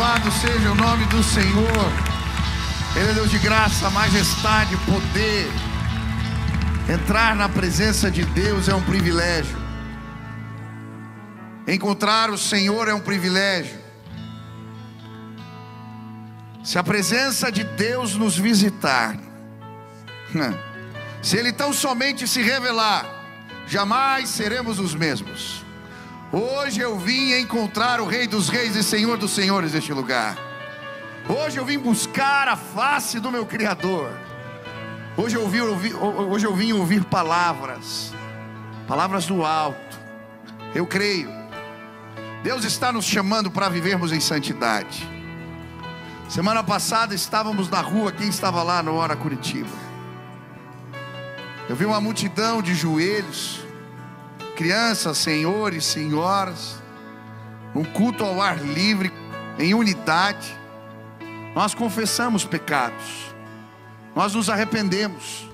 Louvado seja o nome do Senhor. Ele é Deus de graça, majestade, poder. Entrar na presença de Deus é um privilégio. Encontrar o Senhor é um privilégio. Se a presença de Deus nos visitar, se Ele tão somente se revelar, jamais seremos os mesmos. Hoje eu vim encontrar o Rei dos Reis e Senhor dos Senhores neste lugar. Hoje eu vim buscar a face do meu Criador. Hoje eu vim ouvir palavras do alto. Eu creio. Deus está nos chamando para vivermos em santidade. Semana passada estávamos na rua. Quem estava lá no Hora Curitiba? Eu vi uma multidão de joelhos, crianças, senhores, senhoras, um culto ao ar livre, em unidade. Nós confessamos pecados, nós nos arrependemos.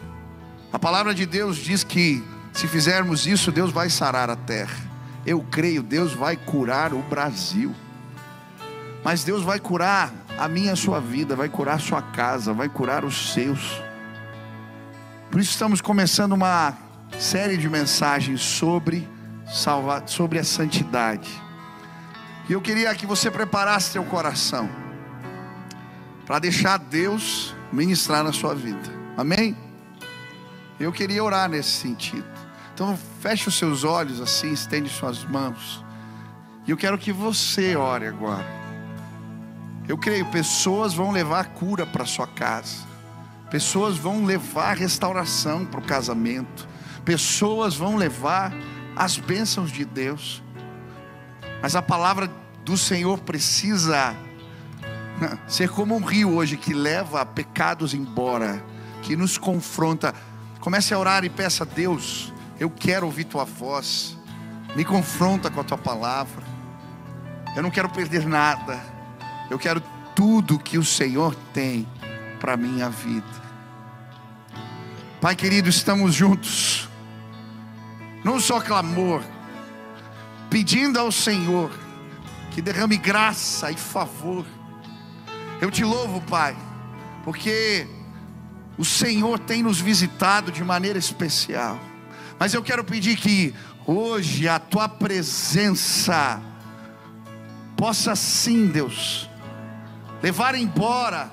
A palavra de Deus diz que se fizermos isso, Deus vai sarar a terra. Eu creio, Deus vai curar o Brasil. Mas Deus vai curar a minha e a sua vida, vai curar a sua casa, vai curar os seus. Por isso estamos começando uma série de mensagens sobre a santidade. E eu queria que você preparasse seu coração para deixar Deus ministrar na sua vida. Amém? Eu queria orar nesse sentido. Então feche os seus olhos assim, estende suas mãos. E eu quero que você ore agora. Eu creio, pessoas vão levar cura para sua casa. Pessoas vão levar restauração para o casamento. Pessoas vão levar as bênçãos de Deus. Mas a palavra do Senhor precisa ser como um rio hoje, que leva pecados embora, que nos confronta. Comece a orar e peça a Deus: eu quero ouvir tua voz, me confronta com a tua palavra. Eu não quero perder nada, eu quero tudo que o Senhor tem para a minha vida. Pai querido, estamos juntos, num só clamor, pedindo ao Senhor que derrame graça e favor. Eu te louvo, Pai, porque o Senhor tem nos visitado de maneira especial. Mas eu quero pedir que hoje a tua presença possa sim, Deus, levar embora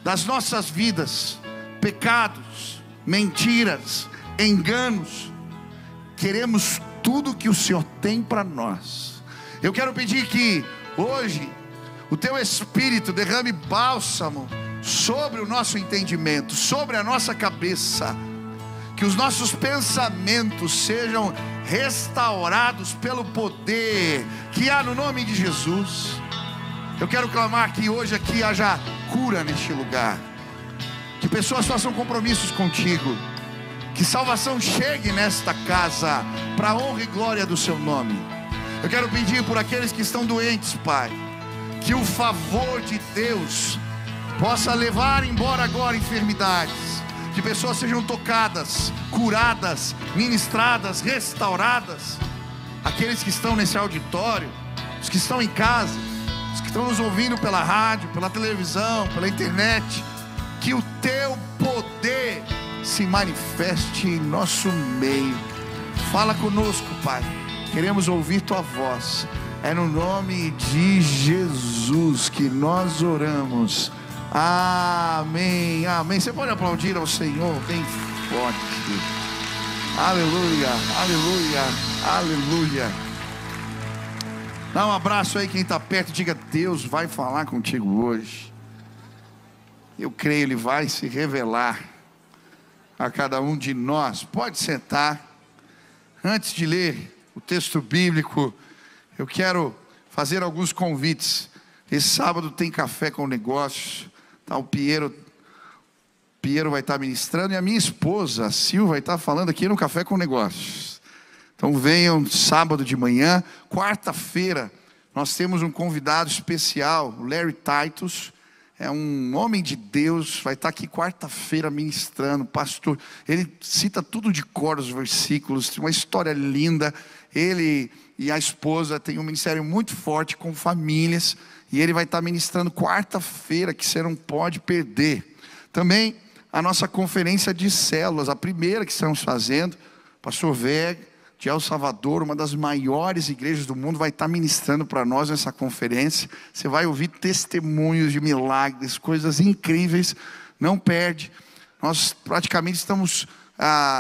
das nossas vidas pecados, mentiras, enganos. Queremos tudo que o Senhor tem para nós. Eu quero pedir que hoje o teu Espírito derrame bálsamo sobre o nosso entendimento, sobre a nossa cabeça. Que os nossos pensamentos sejam restaurados pelo poder que há no nome de Jesus. Eu quero clamar que hoje aqui haja cura neste lugar. Que pessoas façam compromissos contigo. Que salvação chegue nesta casa, para a honra e glória do seu nome. Eu quero pedir por aqueles que estão doentes, Pai, que o favor de Deus possa levar embora agora enfermidades. Que pessoas sejam tocadas, curadas, ministradas, restauradas. Aqueles que estão nesse auditório, os que estão em casa, os que estão nos ouvindo pela rádio, pela televisão, pela internet. Que o teu poder se manifeste em nosso meio. Fala conosco, Pai, queremos ouvir tua voz. É no nome de Jesus que nós oramos. Amém, amém. Você pode aplaudir ao Senhor bem forte. Aleluia, aleluia, aleluia. Dá um abraço aí quem está perto. Diga: Deus vai falar contigo hoje. Eu creio, Ele vai se revelar a cada um de nós. Pode sentar. Antes de ler o texto bíblico, eu quero fazer alguns convites. Esse sábado tem café com negócios. Tá, o Piero vai estar ministrando, e a minha esposa, a Sil, vai estar falando aqui no Café com Negócios. Então venham sábado de manhã. Quarta-feira nós temos um convidado especial, o Larry Titus. É um homem de Deus, vai estar aqui quarta-feira ministrando, pastor. Ele cita tudo de cor, os versículos, tem uma história linda. ele e a esposa têm um ministério muito forte com famílias, e ele vai estar ministrando quarta-feira, que você não pode perder. Também a nossa conferência de células, a primeira que estamos fazendo, pastor Veg, de El Salvador, uma das maiores igrejas do mundo, vai estar ministrando para nós nessa conferência. Você vai ouvir testemunhos de milagres, coisas incríveis, não perde. Nós praticamente estamos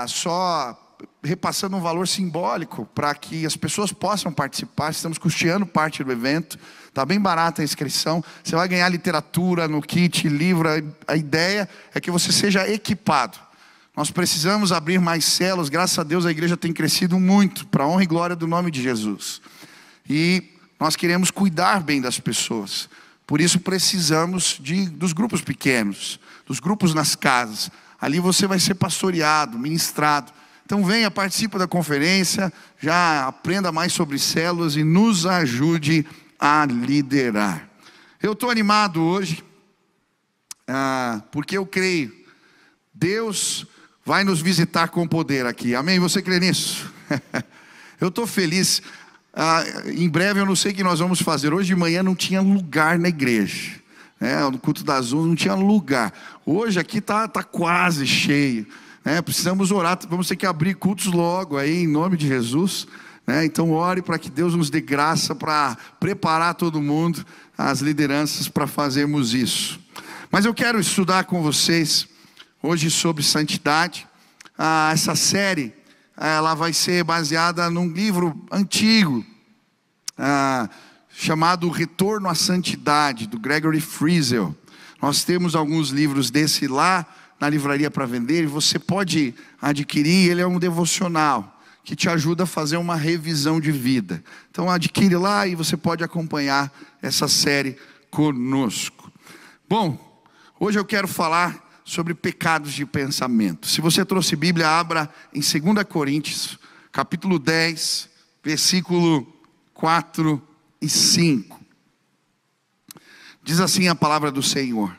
só repassando um valor simbólico para que as pessoas possam participar. Estamos custeando parte do evento, está bem barata a inscrição. Você vai ganhar literatura no kit, livro. A ideia é que você seja equipado. Nós precisamos abrir mais células. Graças a Deus a igreja tem crescido muito, para a honra e glória do nome de Jesus. E nós queremos cuidar bem das pessoas. Por isso precisamos dos grupos pequenos, dos grupos nas casas. Ali você vai ser pastoreado, ministrado. Então venha, participe da conferência, já aprenda mais sobre células e nos ajude a liderar. Eu estou animado hoje, porque eu creio, Deus vai nos visitar com poder aqui, amém? Você crê nisso? Eu estou feliz. Em breve eu não sei o que nós vamos fazer. Hoje de manhã não tinha lugar na igreja, no culto das 11 não tinha lugar. Hoje aqui tá quase cheio, precisamos orar, vamos ter que abrir cultos logo aí, em nome de Jesus, então ore para que Deus nos dê graça para preparar todo mundo, as lideranças, para fazermos isso. Mas eu quero estudar com vocês hoje sobre santidade. Essa série, ela vai ser baseada num livro antigo, chamado Retorno à Santidade, do Gregory Friesel. Nós temos alguns livros desse lá na livraria para vender, e você pode adquirir. Ele é um devocional que te ajuda a fazer uma revisão de vida. Então adquire lá e você pode acompanhar essa série conosco. Bom, hoje eu quero falar sobre pecados de pensamento. Se você trouxe Bíblia, abra em 2 Coríntios, capítulo 10, versículo 4 e 5. Diz assim a palavra do Senhor: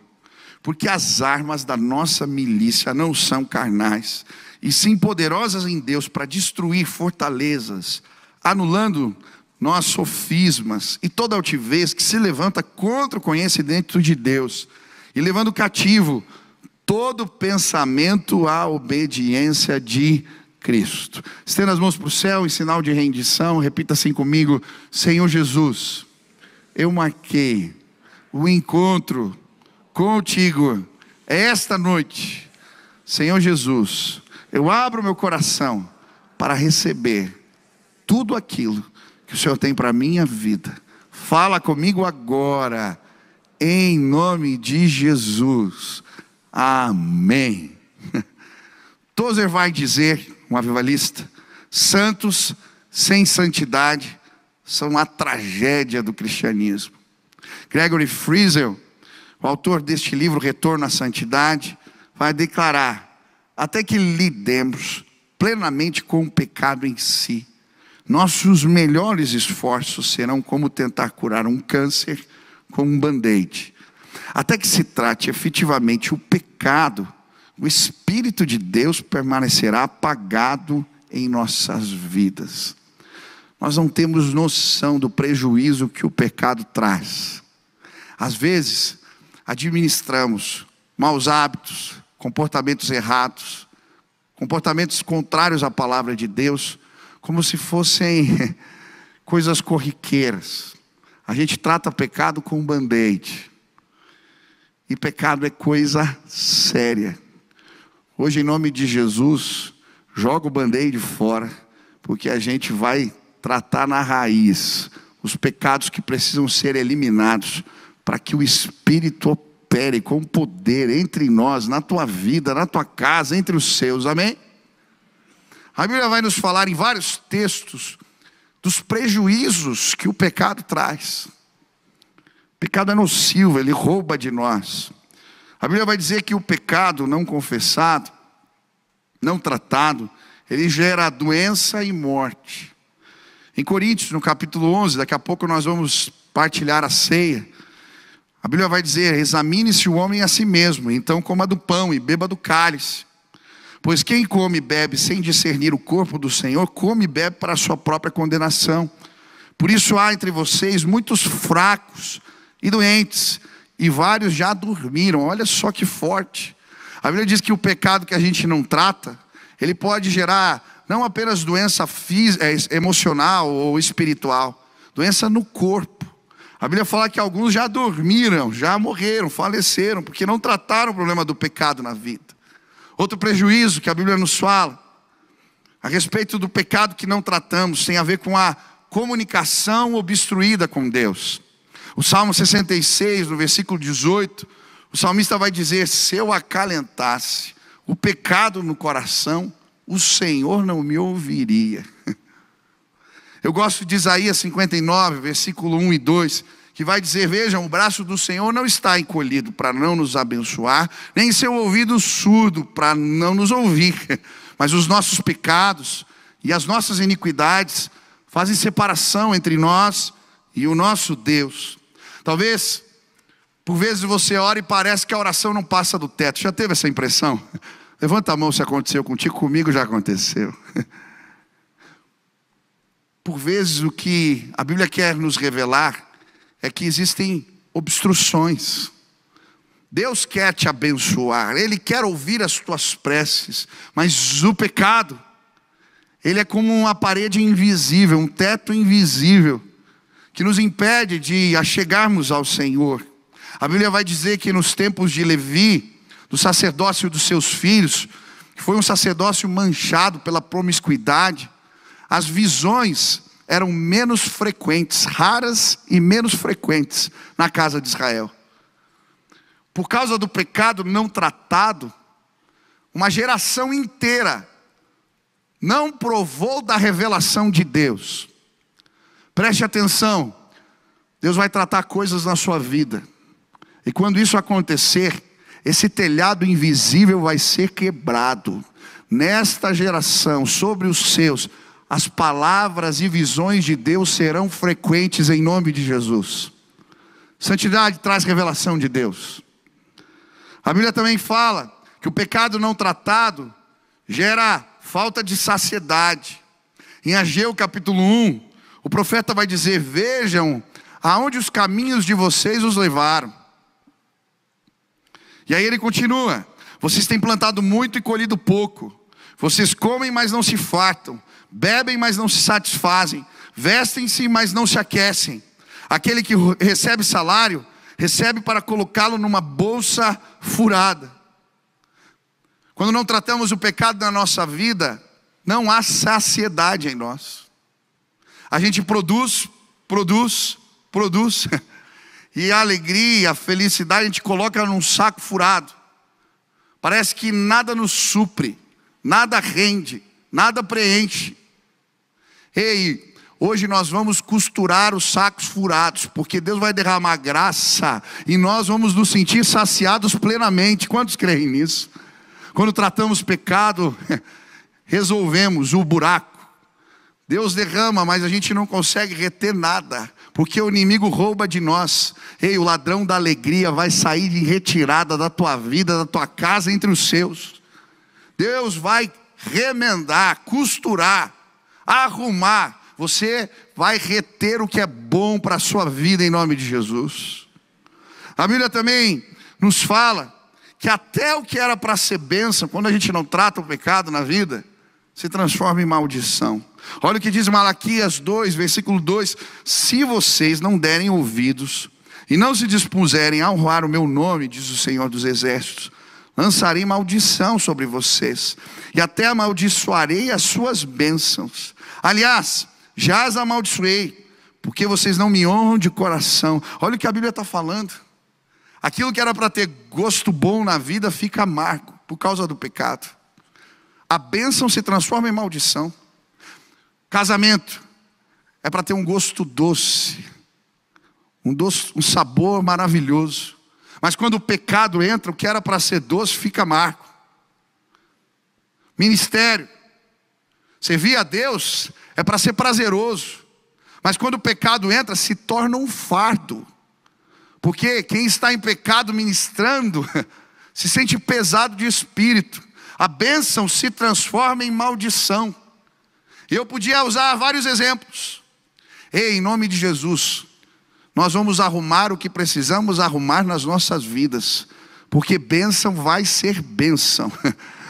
porque as armas da nossa milícia não são carnais, e sim poderosas em Deus para destruir fortalezas, anulando nós sofismas e toda altivez que se levanta contra o conhecimento de Deus, e levando cativo todo pensamento à obediência de Cristo. Estenda as mãos para o céu em sinal de rendição. Repita assim comigo: Senhor Jesus, eu marquei o encontro contigo esta noite. Senhor Jesus, eu abro meu coração para receber tudo aquilo que o Senhor tem para a minha vida. Fala comigo agora, em nome de Jesus. Amém. Tozer vai dizer, um avivalista: santos sem santidade são a tragédia do cristianismo. Gregory Friesel, o autor deste livro Retorno à Santidade, vai declarar: até que lidemos plenamente com o pecado em si, nossos melhores esforços serão como tentar curar um câncer com um band-aid. Até que se trate efetivamente o pecado, o Espírito de Deus permanecerá apagado em nossas vidas. Nós não temos noção do prejuízo que o pecado traz. Às vezes, administramos maus hábitos, comportamentos errados, comportamentos contrários à palavra de Deus, como se fossem coisas corriqueiras. A gente trata pecado com um band-aid. E pecado é coisa séria. Hoje, em nome de Jesus, joga o band-aid fora, porque a gente vai tratar na raiz os pecados que precisam ser eliminados, para que o Espírito opere com poder entre nós, na tua vida, na tua casa, entre os seus, amém? A Bíblia vai nos falar em vários textos dos prejuízos que o pecado traz. O pecado é nocivo, ele rouba de nós. A Bíblia vai dizer que o pecado não confessado, não tratado, ele gera doença e morte. Em Coríntios, no capítulo 11, daqui a pouco nós vamos partilhar a ceia. A Bíblia vai dizer: examine-se o homem a si mesmo, então coma do pão e beba do cálice. Pois quem come e bebe sem discernir o corpo do Senhor, come e bebe para a sua própria condenação. Por isso há entre vocês muitos fracos e doentes, e vários já dormiram. Olha só que forte. A Bíblia diz que o pecado que a gente não trata, ele pode gerar não apenas doença emocional ou espiritual, doença no corpo. A Bíblia fala que alguns já dormiram, já morreram, faleceram, porque não trataram o problema do pecado na vida. Outro prejuízo que a Bíblia nos fala a respeito do pecado que não tratamos tem a ver com a comunicação obstruída com Deus. O Salmo 66, no versículo 18, o salmista vai dizer: se eu acalentasse o pecado no coração, o Senhor não me ouviria. Eu gosto de Isaías 59, versículo 1 e 2, que vai dizer: vejam, o braço do Senhor não está encolhido para não nos abençoar, nem seu ouvido surdo para não nos ouvir, mas os nossos pecados e as nossas iniquidades fazem separação entre nós e o nosso Deus. Talvez, por vezes você ora e parece que a oração não passa do teto. Já teve essa impressão? Levanta a mão se aconteceu contigo. Comigo já aconteceu. Por vezes o que a Bíblia quer nos revelar é que existem obstruções. Deus quer te abençoar, Ele quer ouvir as tuas preces, mas o pecado, ele é como uma parede invisível, um teto invisível, que nos impede de achegarmos ao Senhor. A Bíblia vai dizer que nos tempos de Levi, do sacerdócio dos seus filhos, que foi um sacerdócio manchado pela promiscuidade, as visões eram menos frequentes, raras e menos frequentes na casa de Israel. Por causa do pecado não tratado, uma geração inteira não provou da revelação de Deus. Preste atenção, Deus vai tratar coisas na sua vida, e quando isso acontecer, esse telhado invisível vai ser quebrado. Nesta geração, sobre os seus, as palavras e visões de Deus serão frequentes em nome de Jesus. Santidade traz revelação de Deus. A Bíblia também fala que o pecado não tratado gera falta de saciedade. Em Ageu capítulo 1, o profeta vai dizer: vejam aonde os caminhos de vocês os levaram. E aí ele continua: vocês têm plantado muito e colhido pouco. Vocês comem, mas não se fartam. Bebem, mas não se satisfazem. Vestem-se, mas não se aquecem. Aquele que recebe salário, recebe para colocá-lo numa bolsa furada. Quando não tratamos o pecado na nossa vida, não há saciedade em nós. A gente produz. E a alegria, a felicidade, a gente coloca num saco furado. Parece que nada nos supre, nada rende, nada preenche. Ei, hoje nós vamos costurar os sacos furados, porque Deus vai derramar graça e nós vamos nos sentir saciados plenamente. Quantos creem nisso? Quando tratamos pecado, resolvemos o buraco. Deus derrama, mas a gente não consegue reter nada, porque o inimigo rouba de nós. Ei, o ladrão da alegria vai sair de retirada da tua vida, da tua casa, entre os seus. Deus vai remendar, costurar, arrumar. Você vai reter o que é bom para a sua vida em nome de Jesus. A Bíblia também nos fala que até o que era para ser bênção, quando a gente não trata o pecado na vida, se transforma em maldição. Olha o que diz Malaquias 2, versículo 2: se vocês não derem ouvidos e não se dispuserem a honrar o meu nome, diz o Senhor dos Exércitos, lançarei maldição sobre vocês, e até amaldiçoarei as suas bênçãos. Aliás, já as amaldiçoei, porque vocês não me honram de coração. Olha o que a Bíblia está falando. Aquilo que era para ter gosto bom na vida fica amargo por causa do pecado. A bênção se transforma em maldição. Casamento é para ter um gosto doce, um sabor maravilhoso. Mas quando o pecado entra, o que era para ser doce fica amargo. Ministério, servir a Deus é para ser prazeroso, mas quando o pecado entra, se torna um fardo. Porque quem está em pecado ministrando se sente pesado de espírito. a bênção se transforma em maldição. E eu podia usar vários exemplos. Ei, em nome de Jesus, nós vamos arrumar o que precisamos arrumar nas nossas vidas, porque bênção vai ser bênção.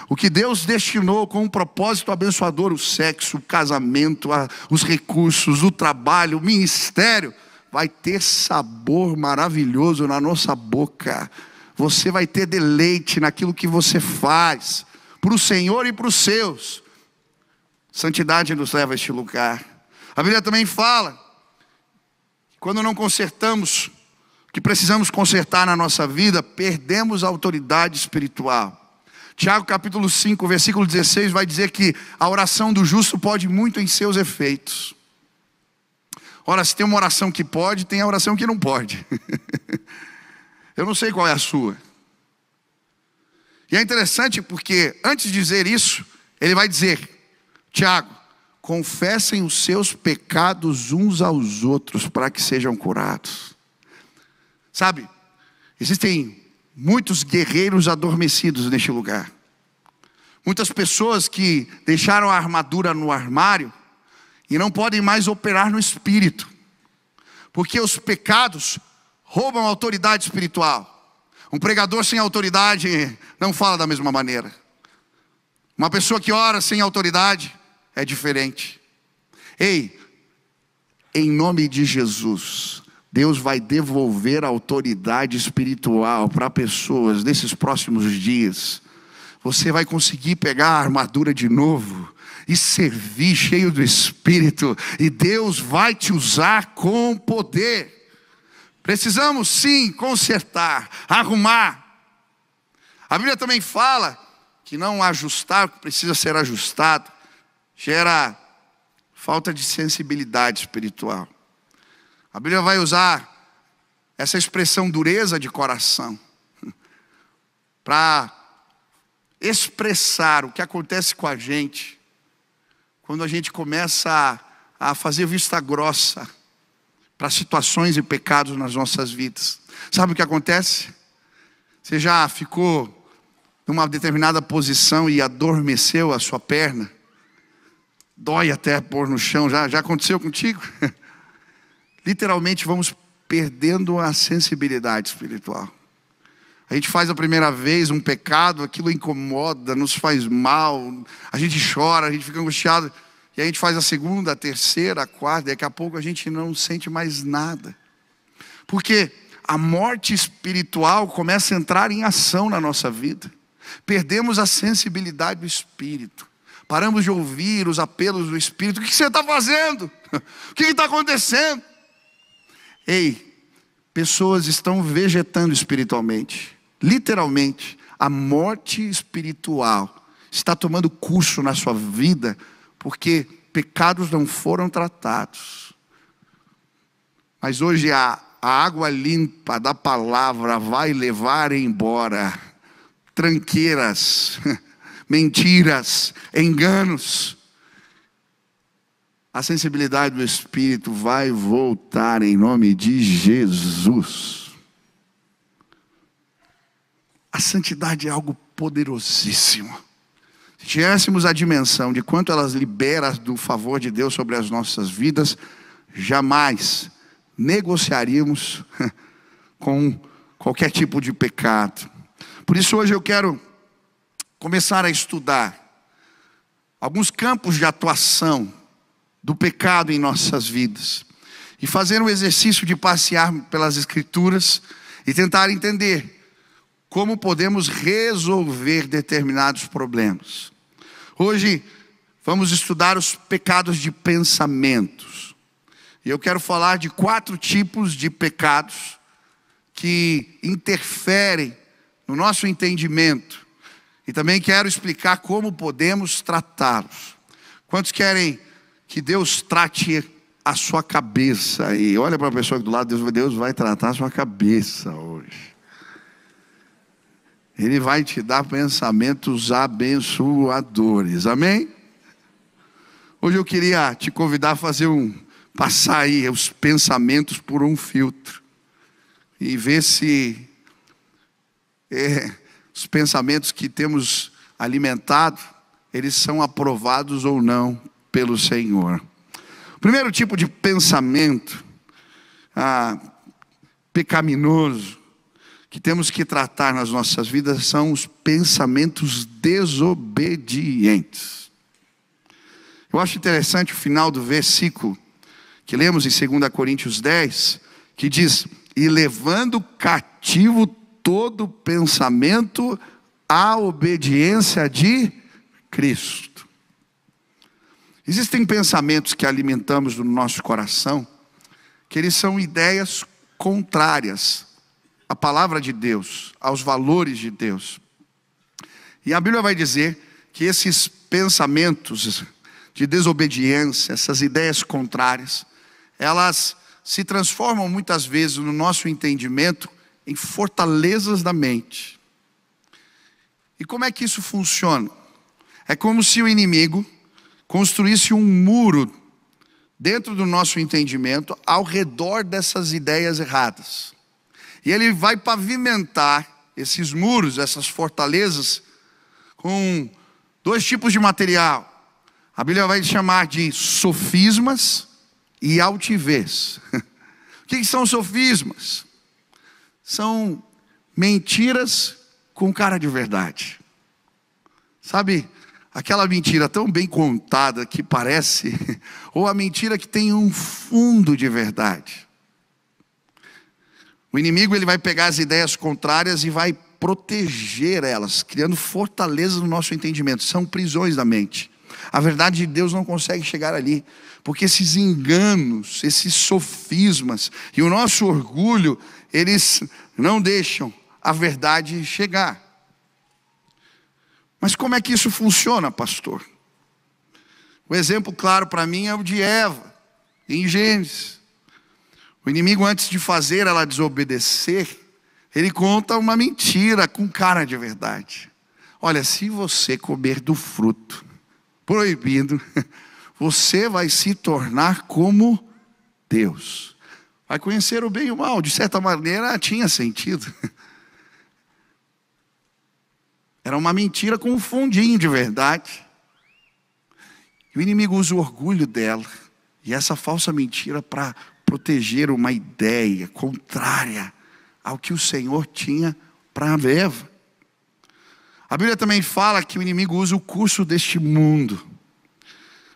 O que Deus destinou com um propósito abençoador, o sexo, o casamento, os recursos, o trabalho, o ministério, vai ter sabor maravilhoso na nossa boca. Você vai ter deleite naquilo que você faz, para o Senhor e para os seus. Santidade nos leva a este lugar. A Bíblia também fala, quando não consertamos o que precisamos consertar na nossa vida, perdemos a autoridade espiritual. Tiago capítulo 5, versículo 16 vai dizer que a oração do justo pode muito em seus efeitos. Ora, se tem uma oração que pode, tem a oração que não pode. Eu não sei qual é a sua. E é interessante porque antes de dizer isso, ele vai dizer, Tiago, confessem os seus pecados uns aos outros para que sejam curados. Sabe, existem muitos guerreiros adormecidos neste lugar. Muitas pessoas que deixaram a armadura no armário e não podem mais operar no espírito, porque os pecados roubam a autoridade espiritual. Um pregador sem autoridade não fala da mesma maneira. Uma pessoa que ora sem autoridade é diferente. Ei, em nome de Jesus, Deus vai devolver a autoridade espiritual para pessoas nesses próximos dias. Você vai conseguir pegar a armadura de novo e servir cheio do Espírito, e Deus vai te usar com poder. Precisamos sim consertar, arrumar. A Bíblia também fala que não ajustar o que precisa ser ajustado gera falta de sensibilidade espiritual. A Bíblia vai usar essa expressão dureza de coração para expressar o que acontece com a gente quando a gente começa a fazer vista grossa para situações e pecados nas nossas vidas. Sabe o que acontece? Você já ficou numa determinada posição e adormeceu a sua perna? Dói até pôr no chão, já aconteceu contigo? Literalmente vamos perdendo a sensibilidade espiritual. A gente faz a primeira vez um pecado, aquilo incomoda, nos faz mal, a gente chora, a gente fica angustiado, e a gente faz a segunda, a terceira, a quarta, e daqui a pouco a gente não sente mais nada. Porque a morte espiritual começa a entrar em ação na nossa vida. Perdemos a sensibilidade do Espírito. Paramos de ouvir os apelos do Espírito. O que você está fazendo? O que está acontecendo? Ei, pessoas estão vegetando espiritualmente. Literalmente, a morte espiritual está tomando curso na sua vida, porque pecados não foram tratados. Mas hoje a água limpa da palavra vai levar embora tranqueiras, mentiras, enganos. A sensibilidade do Espírito vai voltar em nome de Jesus. A santidade é algo poderosíssimo. Se tivéssemos a dimensão de quanto elas liberam do favor de Deus sobre as nossas vidas, jamais negociaríamos com qualquer tipo de pecado. Por isso hoje eu quero começar a estudar alguns campos de atuação do pecado em nossas vidas e fazer um exercício de passear pelas Escrituras e tentar entender como podemos resolver determinados problemas. Hoje vamos estudar os pecados de pensamentos. E eu quero falar de 4 tipos de pecados que interferem no nosso entendimento. E também quero explicar como podemos tratá-los. Quantos querem que Deus trate a sua cabeça? E olha para a pessoa do lado, Deus vai tratar a sua cabeça hoje. Ele vai te dar pensamentos abençoadores, amém? Hoje eu queria te convidar a passar aí os pensamentos por um filtro e ver se os pensamentos que temos alimentado, eles são aprovados ou não pelo Senhor. O primeiro tipo de pensamento pecaminoso que temos que tratar nas nossas vidas são os pensamentos desobedientes. Eu acho interessante o final do versículo que lemos em 2 Coríntios 10, que diz: e levando cativo todo pensamento à obediência de Cristo. Existem pensamentos que alimentamos no nosso coração, que eles são ideias contrárias à palavra de Deus, aos valores de Deus. E a Bíblia vai dizer que esses pensamentos de desobediência, essas ideias contrárias, elas se transformam muitas vezes no nosso entendimento em fortalezas da mente. E como é que isso funciona? É como se o inimigo construísse um muro dentro do nosso entendimento ao redor dessas ideias erradas. E ele vai pavimentar esses muros, essas fortalezas, com dois tipos de material. A Bíblia vai chamar de sofismas e altivez. O que são sofismas? São mentiras com cara de verdade. Sabe, aquela mentira tão bem contada que parece, ou a mentira que tem um fundo de verdade. O inimigo, ele vai pegar as ideias contrárias e vai proteger elas, criando fortalezas no nosso entendimento. São prisões da mente. A verdade de Deus não consegue chegar ali, porque esses enganos, esses sofismas e o nosso orgulho, eles não deixam a verdade chegar. Mas como é que isso funciona, pastor? O exemplo claro para mim é o de Eva, em Gênesis. O inimigo, antes de fazer ela desobedecer, ele conta uma mentira com cara de verdade. Olha, se você comer do fruto proibido, você vai se tornar como Deus. Vai conhecer o bem e o mal. De certa maneira, tinha sentido. Era uma mentira com um fundinho de verdade. E o inimigo usa o orgulho dela e essa falsa mentira para proteger uma ideia contrária ao que o Senhor tinha para Eva. A Bíblia também fala que o inimigo usa o curso deste mundo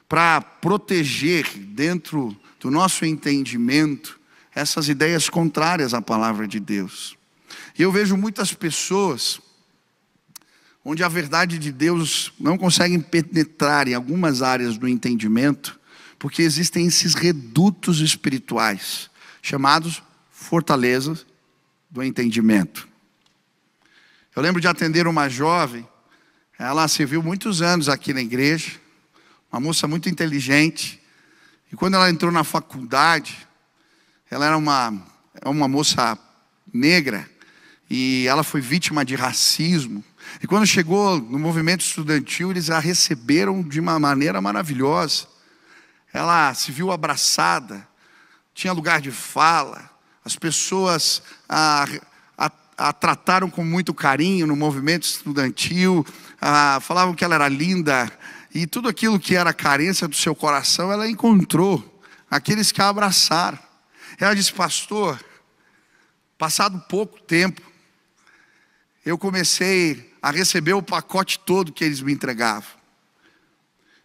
para proteger dentro do nosso entendimento essas ideias contrárias à palavra de Deus. E eu vejo muitas pessoas onde a verdade de Deus não consegue penetrar em algumas áreas do entendimento, porque existem esses redutos espirituais, chamados fortalezas do entendimento. Eu lembro de atender uma jovem, ela serviu muitos anos aqui na igreja, uma moça muito inteligente, e quando ela entrou na faculdade, ela era uma moça negra, e ela foi vítima de racismo. E quando chegou no movimento estudantil, eles a receberam de uma maneira maravilhosa. Ela se viu abraçada, tinha lugar de fala, as pessoas a trataram com muito carinho no movimento estudantil, falavam que ela era linda, e tudo aquilo que era carência do seu coração, ela encontrou aqueles que a abraçaram. Ela disse: pastor, passado pouco tempo, eu comecei a receber o pacote todo que eles me entregavam.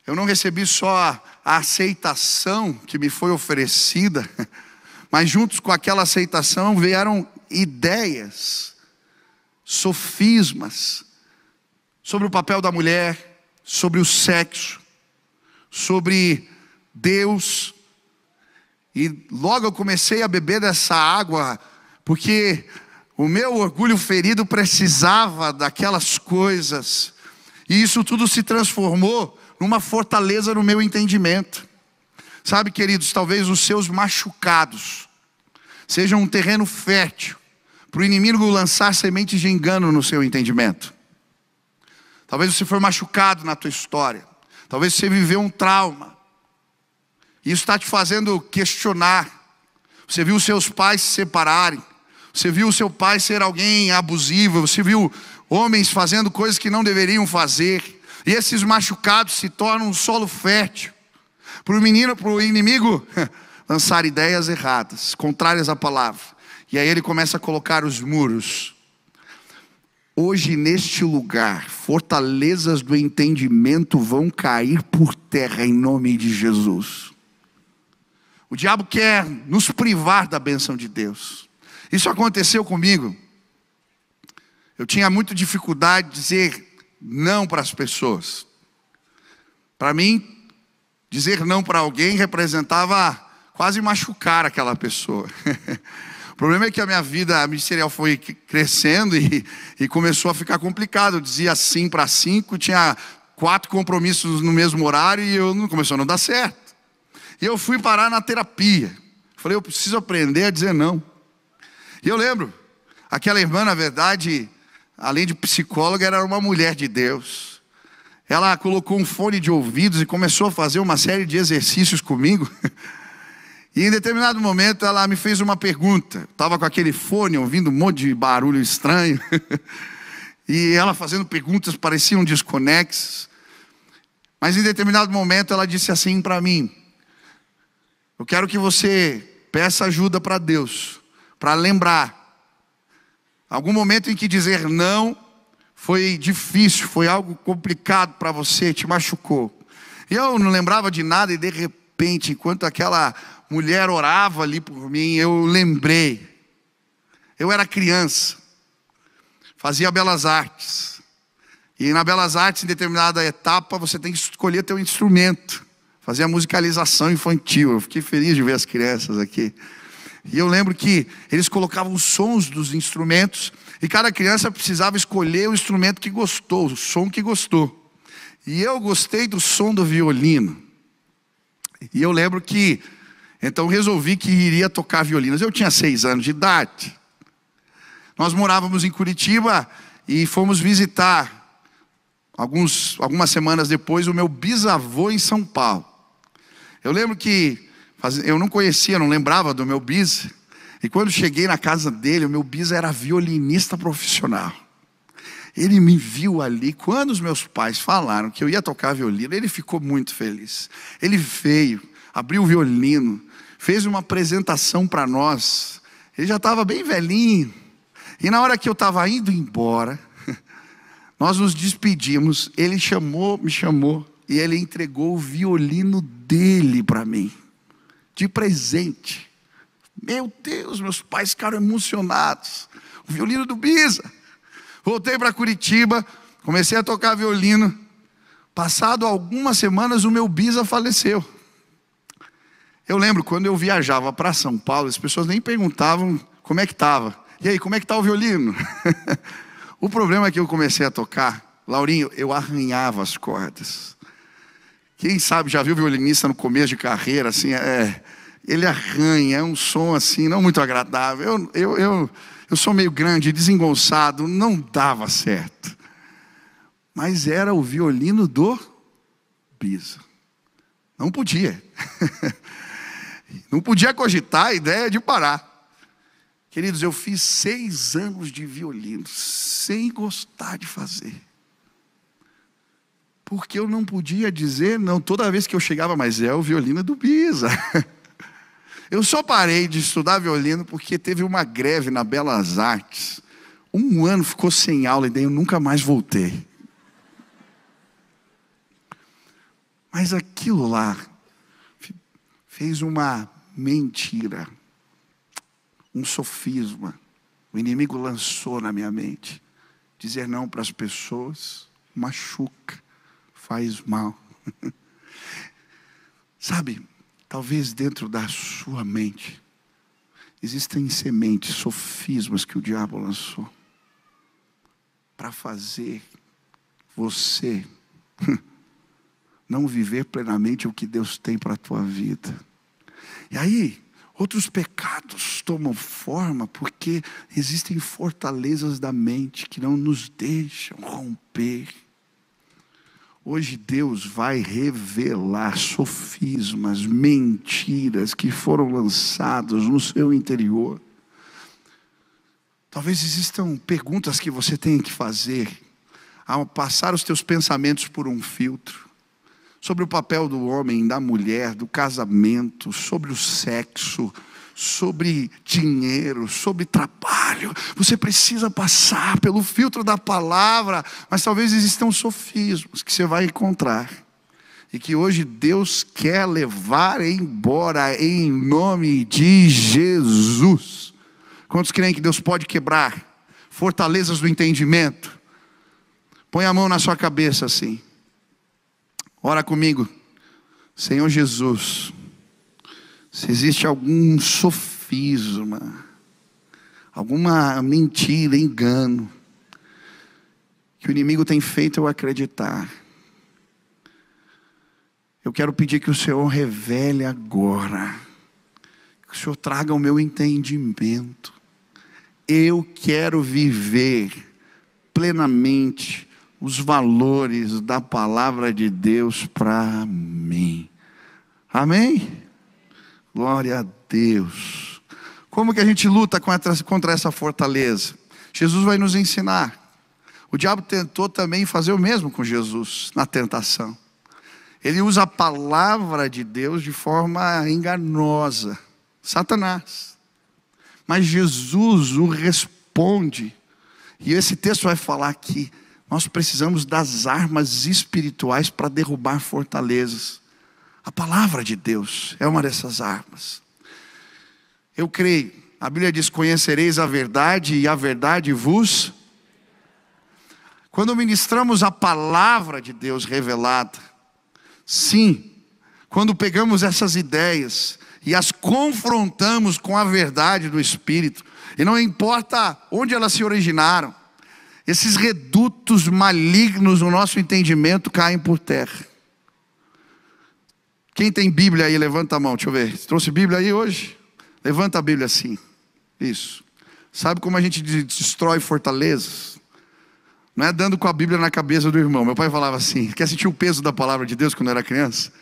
Eu não recebi só a aceitação que me foi oferecida, mas juntos com aquela aceitação vieram ideias, sofismas, sobre o papel da mulher, sobre o sexo, sobre Deus. E logo eu comecei a beber dessa água, porque o meu orgulho ferido precisava daquelas coisas. E isso tudo se transformou numa fortaleza no meu entendimento. Sabe, queridos, talvez os seus machucados sejam um terreno fértil para o inimigo lançar sementes de engano no seu entendimento. Talvez você foi machucado na tua história. Talvez você viveu um trauma. E isso está te fazendo questionar. Você viu seus pais se separarem. Você viu o seu pai ser alguém abusivo. Você viu homens fazendo coisas que não deveriam fazer, e esses machucados se tornam um solo fértil para o inimigo lançar ideias erradas, contrárias à palavra. E aí ele começa a colocar os muros. Hoje neste lugar, fortalezas do entendimento vão cair por terra em nome de Jesus. O diabo quer nos privar da bênção de Deus. Isso aconteceu comigo. Eu tinha muita dificuldade de dizer não para as pessoas. Para mim, dizer não para alguém representava quase machucar aquela pessoa. O problema é que a minha vida ministerial foi crescendo e começou a ficar complicado. Eu dizia sim para 5, tinha 4 compromissos no mesmo horário e começou a não dar certo. E eu fui parar na terapia. Falei, eu preciso aprender a dizer não. E eu lembro, aquela irmã, na verdade, além de psicóloga, era uma mulher de Deus. Ela colocou um fone de ouvidos e começou a fazer uma série de exercícios comigo. E em determinado momento ela me fez uma pergunta. Estava com aquele fone, ouvindo um monte de barulho estranho. E ela fazendo perguntas pareciam desconexas. Mas em determinado momento ela disse assim para mim: eu quero que você peça ajuda para Deus, para lembrar algum momento em que dizer não foi difícil, foi algo complicado para você, te machucou. E eu não lembrava de nada e de repente, enquanto aquela mulher orava ali por mim, eu lembrei. Eu era criança, fazia belas artes. E na belas artes, em determinada etapa, você tem que escolher teu instrumento. Fazia musicalização infantil. Eu fiquei feliz de ver as crianças aqui. E eu lembro que eles colocavam os sons dos instrumentos e cada criança precisava escolher o instrumento que gostou, o som que gostou. E eu gostei do som do violino. E eu lembro que então resolvi que iria tocar violino. Eu tinha 6 anos de idade. Nós morávamos em Curitiba e fomos visitar algumas semanas depois o meu bisavô em São Paulo. Eu lembro que eu não conhecia, não lembrava do meu bis. E quando cheguei na casa dele, o meu bis era violinista profissional. Ele me viu ali. Quando os meus pais falaram que eu ia tocar violino, ele ficou muito feliz. Ele veio, abriu o violino, fez uma apresentação para nós. Ele já estava bem velhinho. E na hora que eu estava indo embora, nós nos despedimos. Ele me chamou e ele entregou o violino dele para mim, de presente. Meu Deus, meus pais ficaram emocionados. O violino do Bisa. Voltei para Curitiba, comecei a tocar violino. Passado algumas semanas, o meu Bisa faleceu. Eu lembro, quando eu viajava para São Paulo, as pessoas nem perguntavam como é que estava. E aí, como é que está o violino? O problema é que eu comecei a tocar, Laurinho, eu arranhava as cordas. Quem sabe já viu violinista no começo de carreira, assim, ele arranha, é um som assim, não muito agradável. Eu sou meio grande, desengonçado, não dava certo. Mas era o violino do Bisa. Não podia. Não podia cogitar a ideia de parar. Queridos, eu fiz 6 anos de violino, sem gostar de fazer. Porque eu não podia dizer não, toda vez que eu chegava, mas é o violino do Bisa. Eu só parei de estudar violino porque teve uma greve na Belas Artes. 1 ano ficou sem aula e daí eu nunca mais voltei. Mas aquilo lá fez uma mentira, um sofisma. O inimigo lançou na minha mente. Dizer não para as pessoas machuca, faz mal. Sabe, talvez dentro da sua mente existem sementes, sofismas que o diabo lançou para fazer você não viver plenamente o que Deus tem para a tua vida. E aí, outros pecados tomam forma porque existem fortalezas da mente que não nos deixam romper. Hoje Deus vai revelar sofismas, mentiras que foram lançados no seu interior. Talvez existam perguntas que você tenha que fazer ao passar os teus pensamentos por um filtro, sobre o papel do homem, da mulher, do casamento, sobre o sexo, sobre dinheiro, sobre trabalho. Você precisa passar pelo filtro da palavra, mas talvez existam sofismas que você vai encontrar, e que hoje Deus quer levar embora em nome de Jesus. Quantos creem que Deus pode quebrar fortalezas do entendimento? Põe a mão na sua cabeça assim. Ora comigo. Senhor Jesus, se existe algum sofisma, alguma mentira, engano, que o inimigo tem feito eu acreditar, eu quero pedir que o Senhor revele agora, que o Senhor traga o meu entendimento. Eu quero viver plenamente os valores da palavra de Deus para mim. Amém? Glória a Deus. Como que a gente luta contra essa fortaleza? Jesus vai nos ensinar. O diabo tentou também fazer o mesmo com Jesus na tentação. Ele usa a palavra de Deus de forma enganosa. Satanás. Mas Jesus o responde. E esse texto vai falar que nós precisamos das armas espirituais para derrubar fortalezas. A palavra de Deus é uma dessas armas. Eu creio, a Bíblia diz: conhecereis a verdade e a verdade vos... Quando ministramos a palavra de Deus revelada, sim, quando pegamos essas ideias e as confrontamos com a verdade do Espírito, e não importa onde elas se originaram, esses redutos malignos no nosso entendimento caem por terra. Quem tem Bíblia aí, levanta a mão, deixa eu ver. Você trouxe Bíblia aí hoje? Levanta a Bíblia assim. Isso. Sabe como a gente destrói fortalezas? Não é dando com a Bíblia na cabeça do irmão. Meu pai falava assim: quer sentir o peso da palavra de Deus quando eu era criança?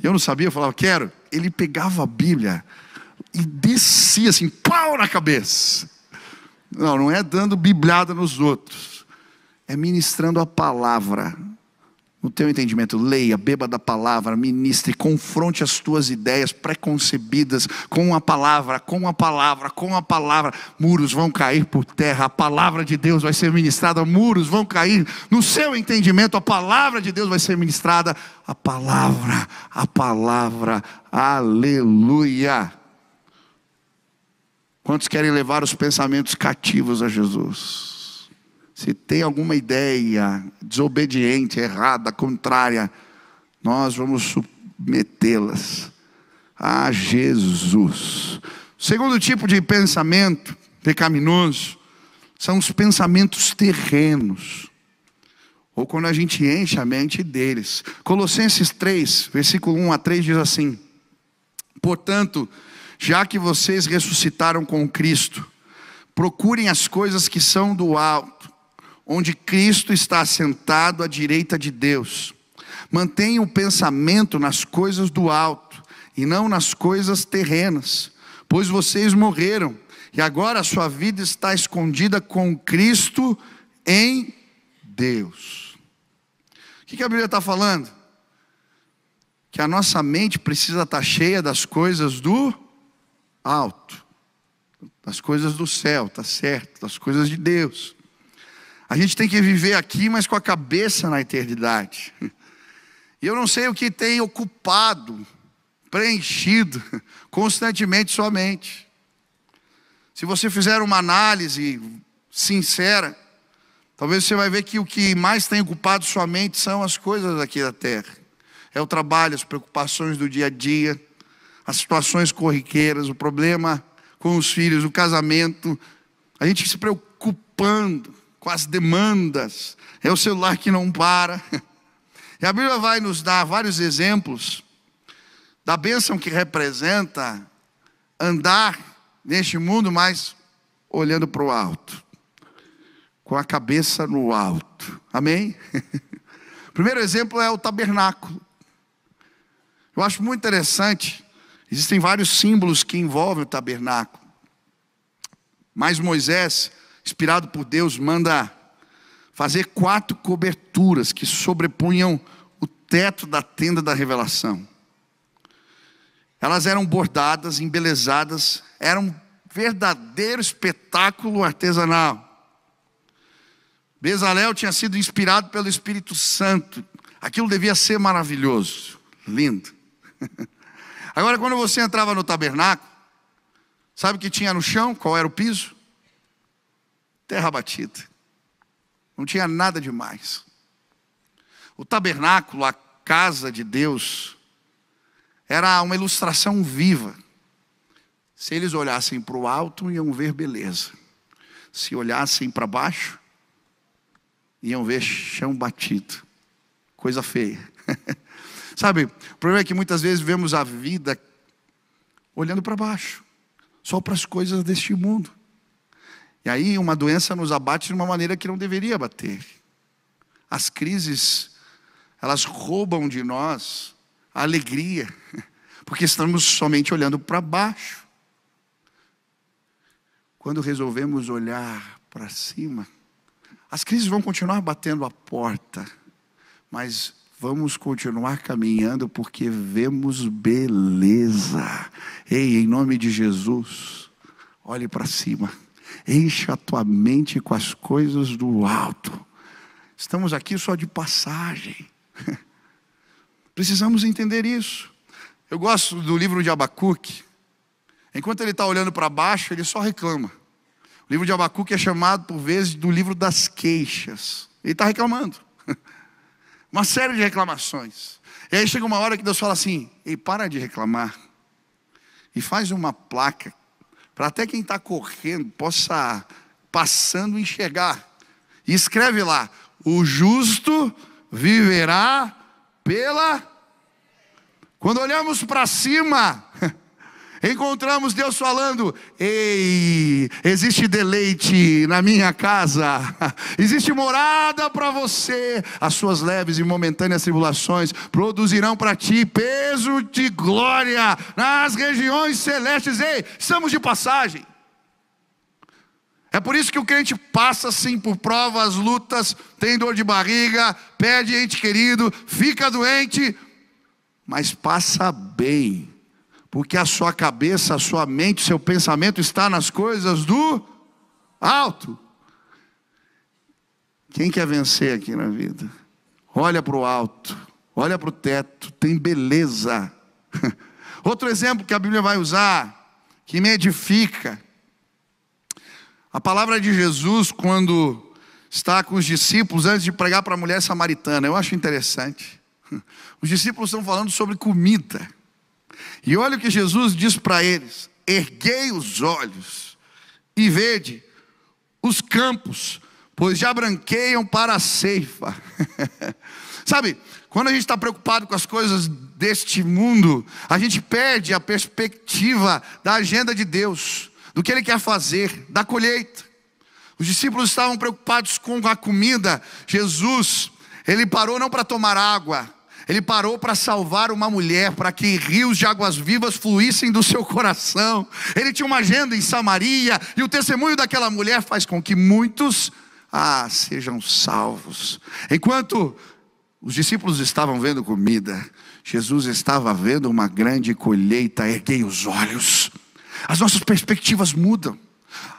E eu não sabia, eu falava: quero. Ele pegava a Bíblia e descia assim, pau na cabeça. Não é dando bibliada nos outros. É ministrando a palavra. No teu entendimento, leia, beba da palavra, ministre, confronte as tuas ideias preconcebidas com a palavra, com a palavra, com a palavra. Muros vão cair por terra, a palavra de Deus vai ser ministrada, muros vão cair no seu entendimento, a palavra de Deus vai ser ministrada, a palavra, aleluia. Quantos querem levar os pensamentos cativos a Jesus? Se tem alguma ideia desobediente, errada, contrária, nós vamos submetê-las a Jesus. O segundo tipo de pensamento pecaminoso são os pensamentos terrenos, ou quando a gente enche a mente deles. Colossenses 3, versículo 1 a 3 diz assim: portanto, já que vocês ressuscitaram com Cristo, procurem as coisas que são do alto, onde Cristo está assentado à direita de Deus. Mantenham o pensamento nas coisas do alto e não nas coisas terrenas, pois vocês morreram e agora a sua vida está escondida com Cristo em Deus. O que a Bíblia está falando? Que a nossa mente precisa estar cheia das coisas do alto, das coisas do céu, tá certo, das coisas de Deus. A gente tem que viver aqui, mas com a cabeça na eternidade. E eu não sei o que tem ocupado, preenchido constantemente sua mente. Se você fizer uma análise sincera, talvez você vai ver que o que mais tem ocupado sua mente são as coisas aqui da terra. É o trabalho, as preocupações do dia a dia, as situações corriqueiras, o problema com os filhos, o casamento. A gente se preocupando com as demandas, é o celular que não para. E a Bíblia vai nos dar vários exemplos da bênção que representa andar neste mundo, mas olhando para o alto, com a cabeça no alto. Amém? O primeiro exemplo é o tabernáculo. Eu acho muito interessante, existem vários símbolos que envolvem o tabernáculo, mas Moisés, inspirado por Deus, manda fazer 4 coberturas que sobrepunham o teto da tenda da revelação. Elas eram bordadas, embelezadas, era um verdadeiro espetáculo artesanal. Bezalel tinha sido inspirado pelo Espírito Santo. Aquilo devia ser maravilhoso, lindo. Agora, quando você entrava no tabernáculo, sabe o que tinha no chão? Qual era o piso? Terra batida. Não tinha nada demais. O tabernáculo, a casa de Deus, era uma ilustração viva. Se eles olhassem para o alto, iam ver beleza. Se olhassem para baixo, iam ver chão batido. Coisa feia. Sabe, o problema é que muitas vezes vemos a vida olhando para baixo, só para as coisas deste mundo. E aí uma doença nos abate de uma maneira que não deveria bater. As crises, elas roubam de nós a alegria, porque estamos somente olhando para baixo. Quando resolvemos olhar para cima, as crises vão continuar batendo a porta, mas vamos continuar caminhando porque vemos beleza. Ei, em nome de Jesus, olhe para cima. Encha a tua mente com as coisas do alto. Estamos aqui só de passagem. Precisamos entender isso. Eu gosto do livro de Abacuque. Enquanto ele está olhando para baixo, ele só reclama. O livro de Abacuque é chamado por vezes do livro das queixas. Ele está reclamando. Uma série de reclamações. E aí chega uma hora que Deus fala assim: ei, para de reclamar. E faz uma placa, para até quem está correndo possa, passando, enxergar. E escreve lá: o justo viverá pela... Quando olhamos para cima, encontramos Deus falando: ei, existe deleite na minha casa, existe morada para você. As suas leves e momentâneas tribulações produzirão para ti peso de glória nas regiões celestes. Ei, estamos de passagem. É por isso que o crente passa sim por provas, lutas, tem dor de barriga, perde ente querido, fica doente, mas passa bem. Porque a sua cabeça, a sua mente, o seu pensamento está nas coisas do alto. Quem quer vencer aqui na vida? Olha para o alto, olha para o teto, tem beleza. Outro exemplo que a Bíblia vai usar, que me edifica. A palavra de Jesus, quando está com os discípulos, antes de pregar para a mulher samaritana, eu acho interessante. Os discípulos estão falando sobre comida. E olha o que Jesus diz para eles: erguei os olhos e vede os campos, pois já branqueiam para a ceifa. Sabe, quando a gente está preocupado com as coisas deste mundo, a gente perde a perspectiva da agenda de Deus, do que Ele quer fazer, da colheita. Os discípulos estavam preocupados com a comida. Jesus, Ele parou não para tomar água, Ele parou para salvar uma mulher, para que rios de águas vivas fluíssem do seu coração. Ele tinha uma agenda em Samaria, e o testemunho daquela mulher faz com que muitos sejam salvos. Enquanto os discípulos estavam vendo comida, Jesus estava vendo uma grande colheita. Erguei os olhos. As nossas perspectivas mudam,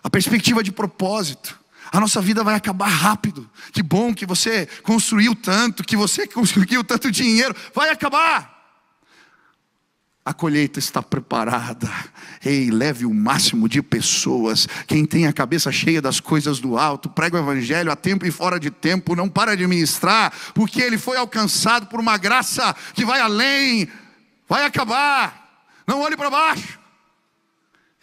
a perspectiva de propósito. A nossa vida vai acabar rápido. Que bom que você construiu tanto, que você conseguiu tanto dinheiro. Vai acabar. A colheita está preparada. Ei, leve o máximo de pessoas. Quem tem a cabeça cheia das coisas do alto, prega o evangelho a tempo e fora de tempo, não para de ministrar, porque ele foi alcançado por uma graça que vai além. Vai acabar. Não olhe para baixo.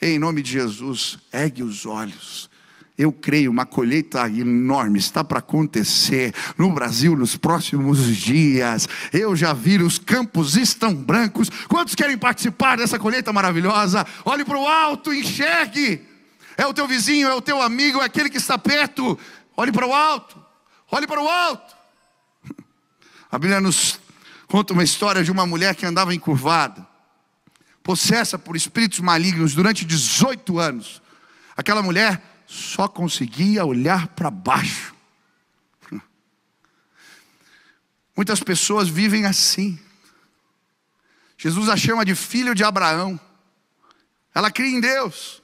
Ei, em nome de Jesus, ergue os olhos. Eu creio, uma colheita enorme está para acontecer no Brasil nos próximos dias. Eu já vi, os campos estão brancos. Quantos querem participar dessa colheita maravilhosa? Olhe para o alto, enxergue. É o teu vizinho, é o teu amigo, é aquele que está perto. Olhe para o alto, olhe para o alto. A Bíblia nos conta uma história de uma mulher que andava encurvada, possessa por espíritos malignos durante 18 anos. Aquela mulher só conseguia olhar para baixo. Muitas pessoas vivem assim. Jesus a chama de filho de Abraão. Ela cria em Deus.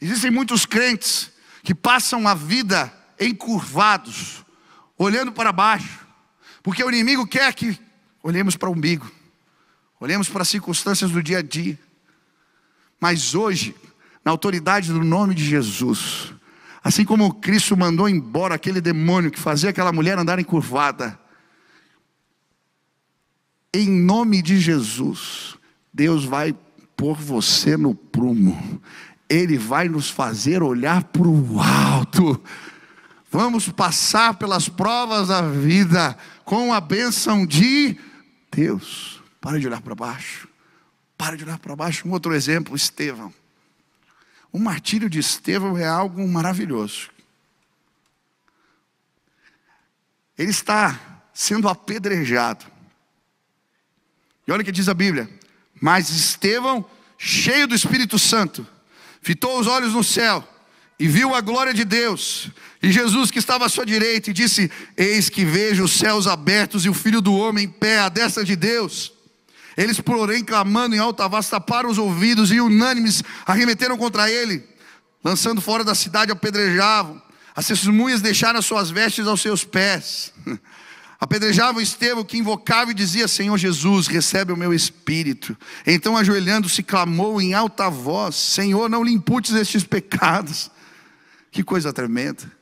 Existem muitos crentes que passam a vida encurvados, olhando para baixo, porque o inimigo quer que olhemos para o umbigo, olhemos para as circunstâncias do dia a dia. Mas hoje, na autoridade do nome de Jesus, assim como Cristo mandou embora aquele demônio que fazia aquela mulher andar encurvada, em nome de Jesus, Deus vai pôr você no prumo. Ele vai nos fazer olhar para o alto. Vamos passar pelas provas da vida com a bênção de Deus. Para de olhar para baixo. Para de olhar para baixo. Um outro exemplo, Estevão. O martírio de Estevão é algo maravilhoso. Ele está sendo apedrejado. E olha o que diz a Bíblia. Mas Estevão, cheio do Espírito Santo, fitou os olhos no céu e viu a glória de Deus e Jesus que estava à sua direita, e disse: eis que vejo os céus abertos e o Filho do Homem em pé à destra de Deus. Eles, porém, clamando em alta voz, taparam os ouvidos e unânimes arremeteram contra ele, lançando fora da cidade, apedrejavam. As testemunhas deixaram as suas vestes aos seus pés. Apedrejavam Estevão, que invocava e dizia: Senhor Jesus, recebe o meu espírito. Então, ajoelhando-se, clamou em alta voz: Senhor, não lhe imputes estes pecados. Que coisa tremenda.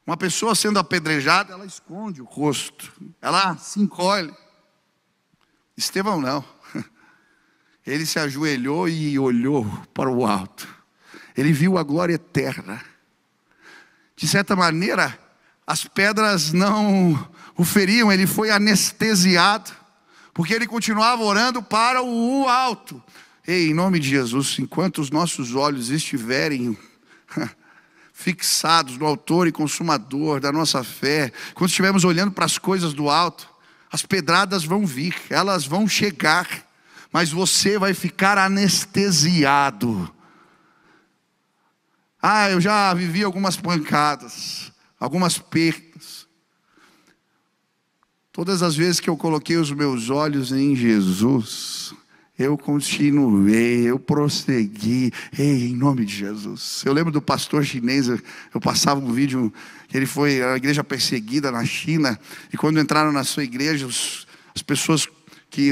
Uma pessoa sendo apedrejada, ela esconde o rosto, ela se encolhe. Estevão não. Ele se ajoelhou e olhou para o alto. Ele viu a glória eterna. De certa maneira, as pedras não o feriam, ele foi anestesiado, porque ele continuava orando para o alto. Ei, em nome de Jesus, enquanto os nossos olhos estiverem fixados no autor e consumador da nossa fé, quando estivermos olhando para as coisas do alto, as pedradas vão vir, elas vão chegar, mas você vai ficar anestesiado. Eu já vivi algumas pancadas, algumas perdas. Todas as vezes que eu coloquei os meus olhos em Jesus, eu continuei, eu prossegui, em nome de Jesus. Eu lembro do pastor chinês, eu passava um vídeo, que ele foi à igreja perseguida na China, e quando entraram na sua igreja, as pessoas,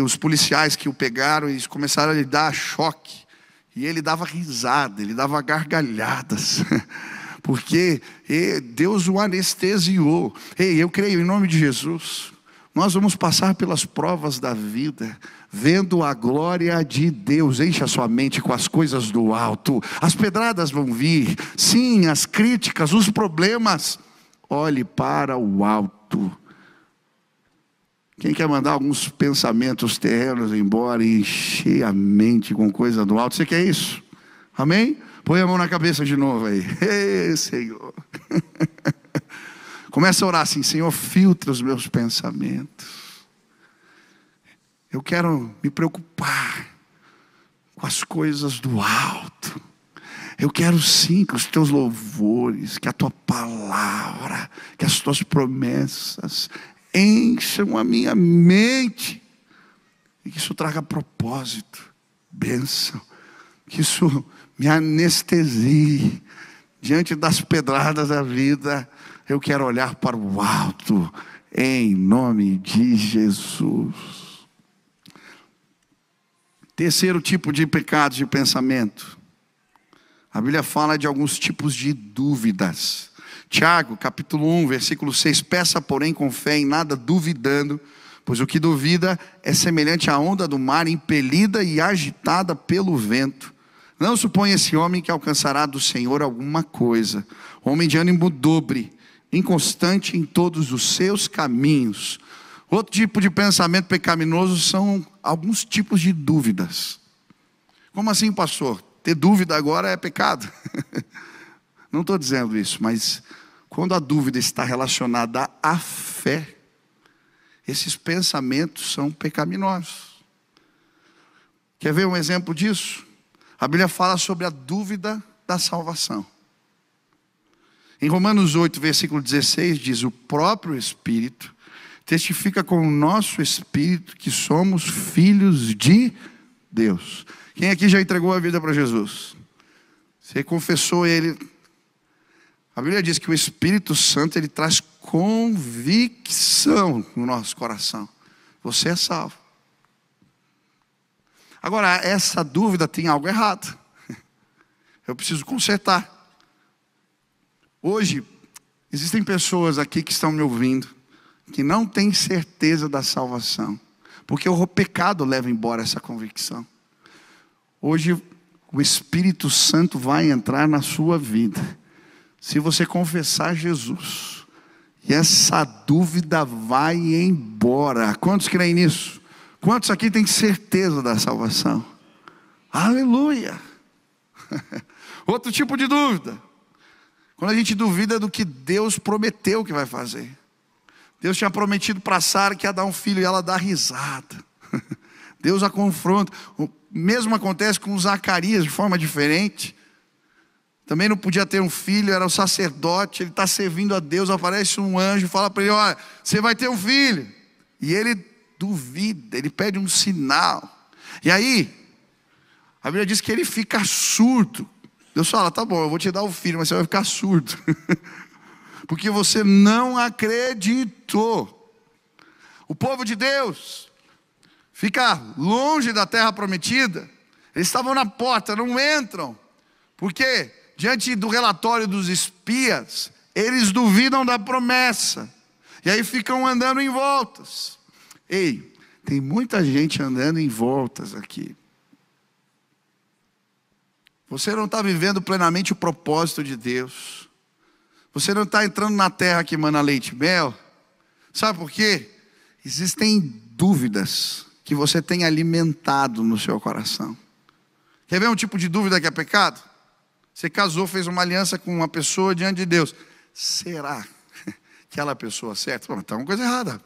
os policiais que o pegaram, eles começaram a lhe dar choque, e ele dava risada, ele dava gargalhadas, porque Deus o anestesiou. Eu creio em nome de Jesus, nós vamos passar pelas provas da vida, vendo a glória de Deus. Encha a sua mente com as coisas do alto. As pedradas vão vir, sim, as críticas, os problemas. Olhe para o alto. Quem quer mandar alguns pensamentos terrenos embora e encher a mente com coisa do alto? Você quer isso? Amém? Põe a mão na cabeça de novo aí. Ei, Senhor. Começa a orar assim: Senhor, filtra os meus pensamentos. Eu quero me preocupar com as coisas do alto. Eu quero sim que os teus louvores, que a tua palavra, que as tuas promessas encham a minha mente. E que isso traga propósito, bênção. Que isso me anestesie diante das pedradas da vida. Eu quero olhar para o alto, em nome de Jesus. Terceiro tipo de pecado de pensamento. A Bíblia fala de alguns tipos de dúvidas. Tiago, capítulo 1, versículo 6. Peça, porém, com fé, em nada duvidando, pois o que duvida é semelhante à onda do mar, impelida e agitada pelo vento. Não suponha esse homem que alcançará do Senhor alguma coisa. Homem de ânimo dobre, inconstante em todos os seus caminhos. Outro tipo de pensamento pecaminoso são alguns tipos de dúvidas. Como assim, pastor? Ter dúvida agora é pecado? Não estou dizendo isso, mas quando a dúvida está relacionada à fé, esses pensamentos são pecaminosos. Quer ver um exemplo disso? A Bíblia fala sobre a dúvida da salvação. Em Romanos 8, versículo 16, diz: o próprio Espírito testifica com o nosso espírito que somos filhos de Deus. Quem aqui já entregou a vida para Jesus? Você confessou Ele. A Bíblia diz que o Espírito Santo, ele traz convicção no nosso coração. Você é salvo. Agora, essa dúvida tem algo errado. Eu preciso consertar. Hoje, existem pessoas aqui que estão me ouvindo, que não têm certeza da salvação, porque o pecado leva embora essa convicção. Hoje, o Espírito Santo vai entrar na sua vida, se você confessar Jesus, e essa dúvida vai embora. Quantos creem nisso? Quantos aqui têm certeza da salvação? Aleluia! Outro tipo de dúvida, quando a gente duvida do que Deus prometeu que vai fazer. Deus tinha prometido para Sara que ia dar um filho e ela dá risada. Deus a confronta. O mesmo acontece com Zacarias de forma diferente. Também não podia ter um filho, era o sacerdote, ele está servindo a Deus, aparece um anjo, fala para ele: olha, você vai ter um filho. E ele duvida, ele pede um sinal. E aí, a Bíblia diz que ele fica surdo. Deus fala: tá bom, eu vou te dar o filho, mas você vai ficar surdo. Porque você não acreditou. O povo de Deus fica longe da terra prometida. Eles estavam na porta, não entram. Porque diante do relatório dos espias, eles duvidam da promessa. E aí ficam andando em voltas. Ei, tem muita gente andando em voltas aqui. Você não está vivendo plenamente o propósito de Deus. Você não está entrando na terra que mana leite e mel. Sabe por quê? Existem dúvidas que você tem alimentado no seu coração. Quer ver um tipo de dúvida que é pecado? Você casou, fez uma aliança com uma pessoa diante de Deus. Será que aquela pessoa é certa? Pô, está uma coisa errada.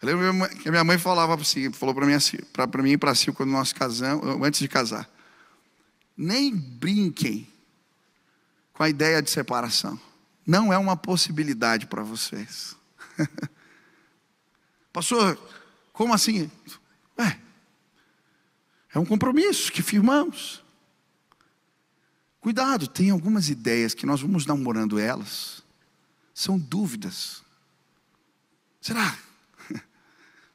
Eu lembro que a minha mãe falava assim, falou para mim e para a Sil, quando nós casamos, antes de casar: nem brinquem com a ideia de separação. Não é uma possibilidade para vocês. Pastor, como assim? É um compromisso que firmamos. Cuidado, tem algumas ideias que nós vamos namorando elas. São dúvidas. Será?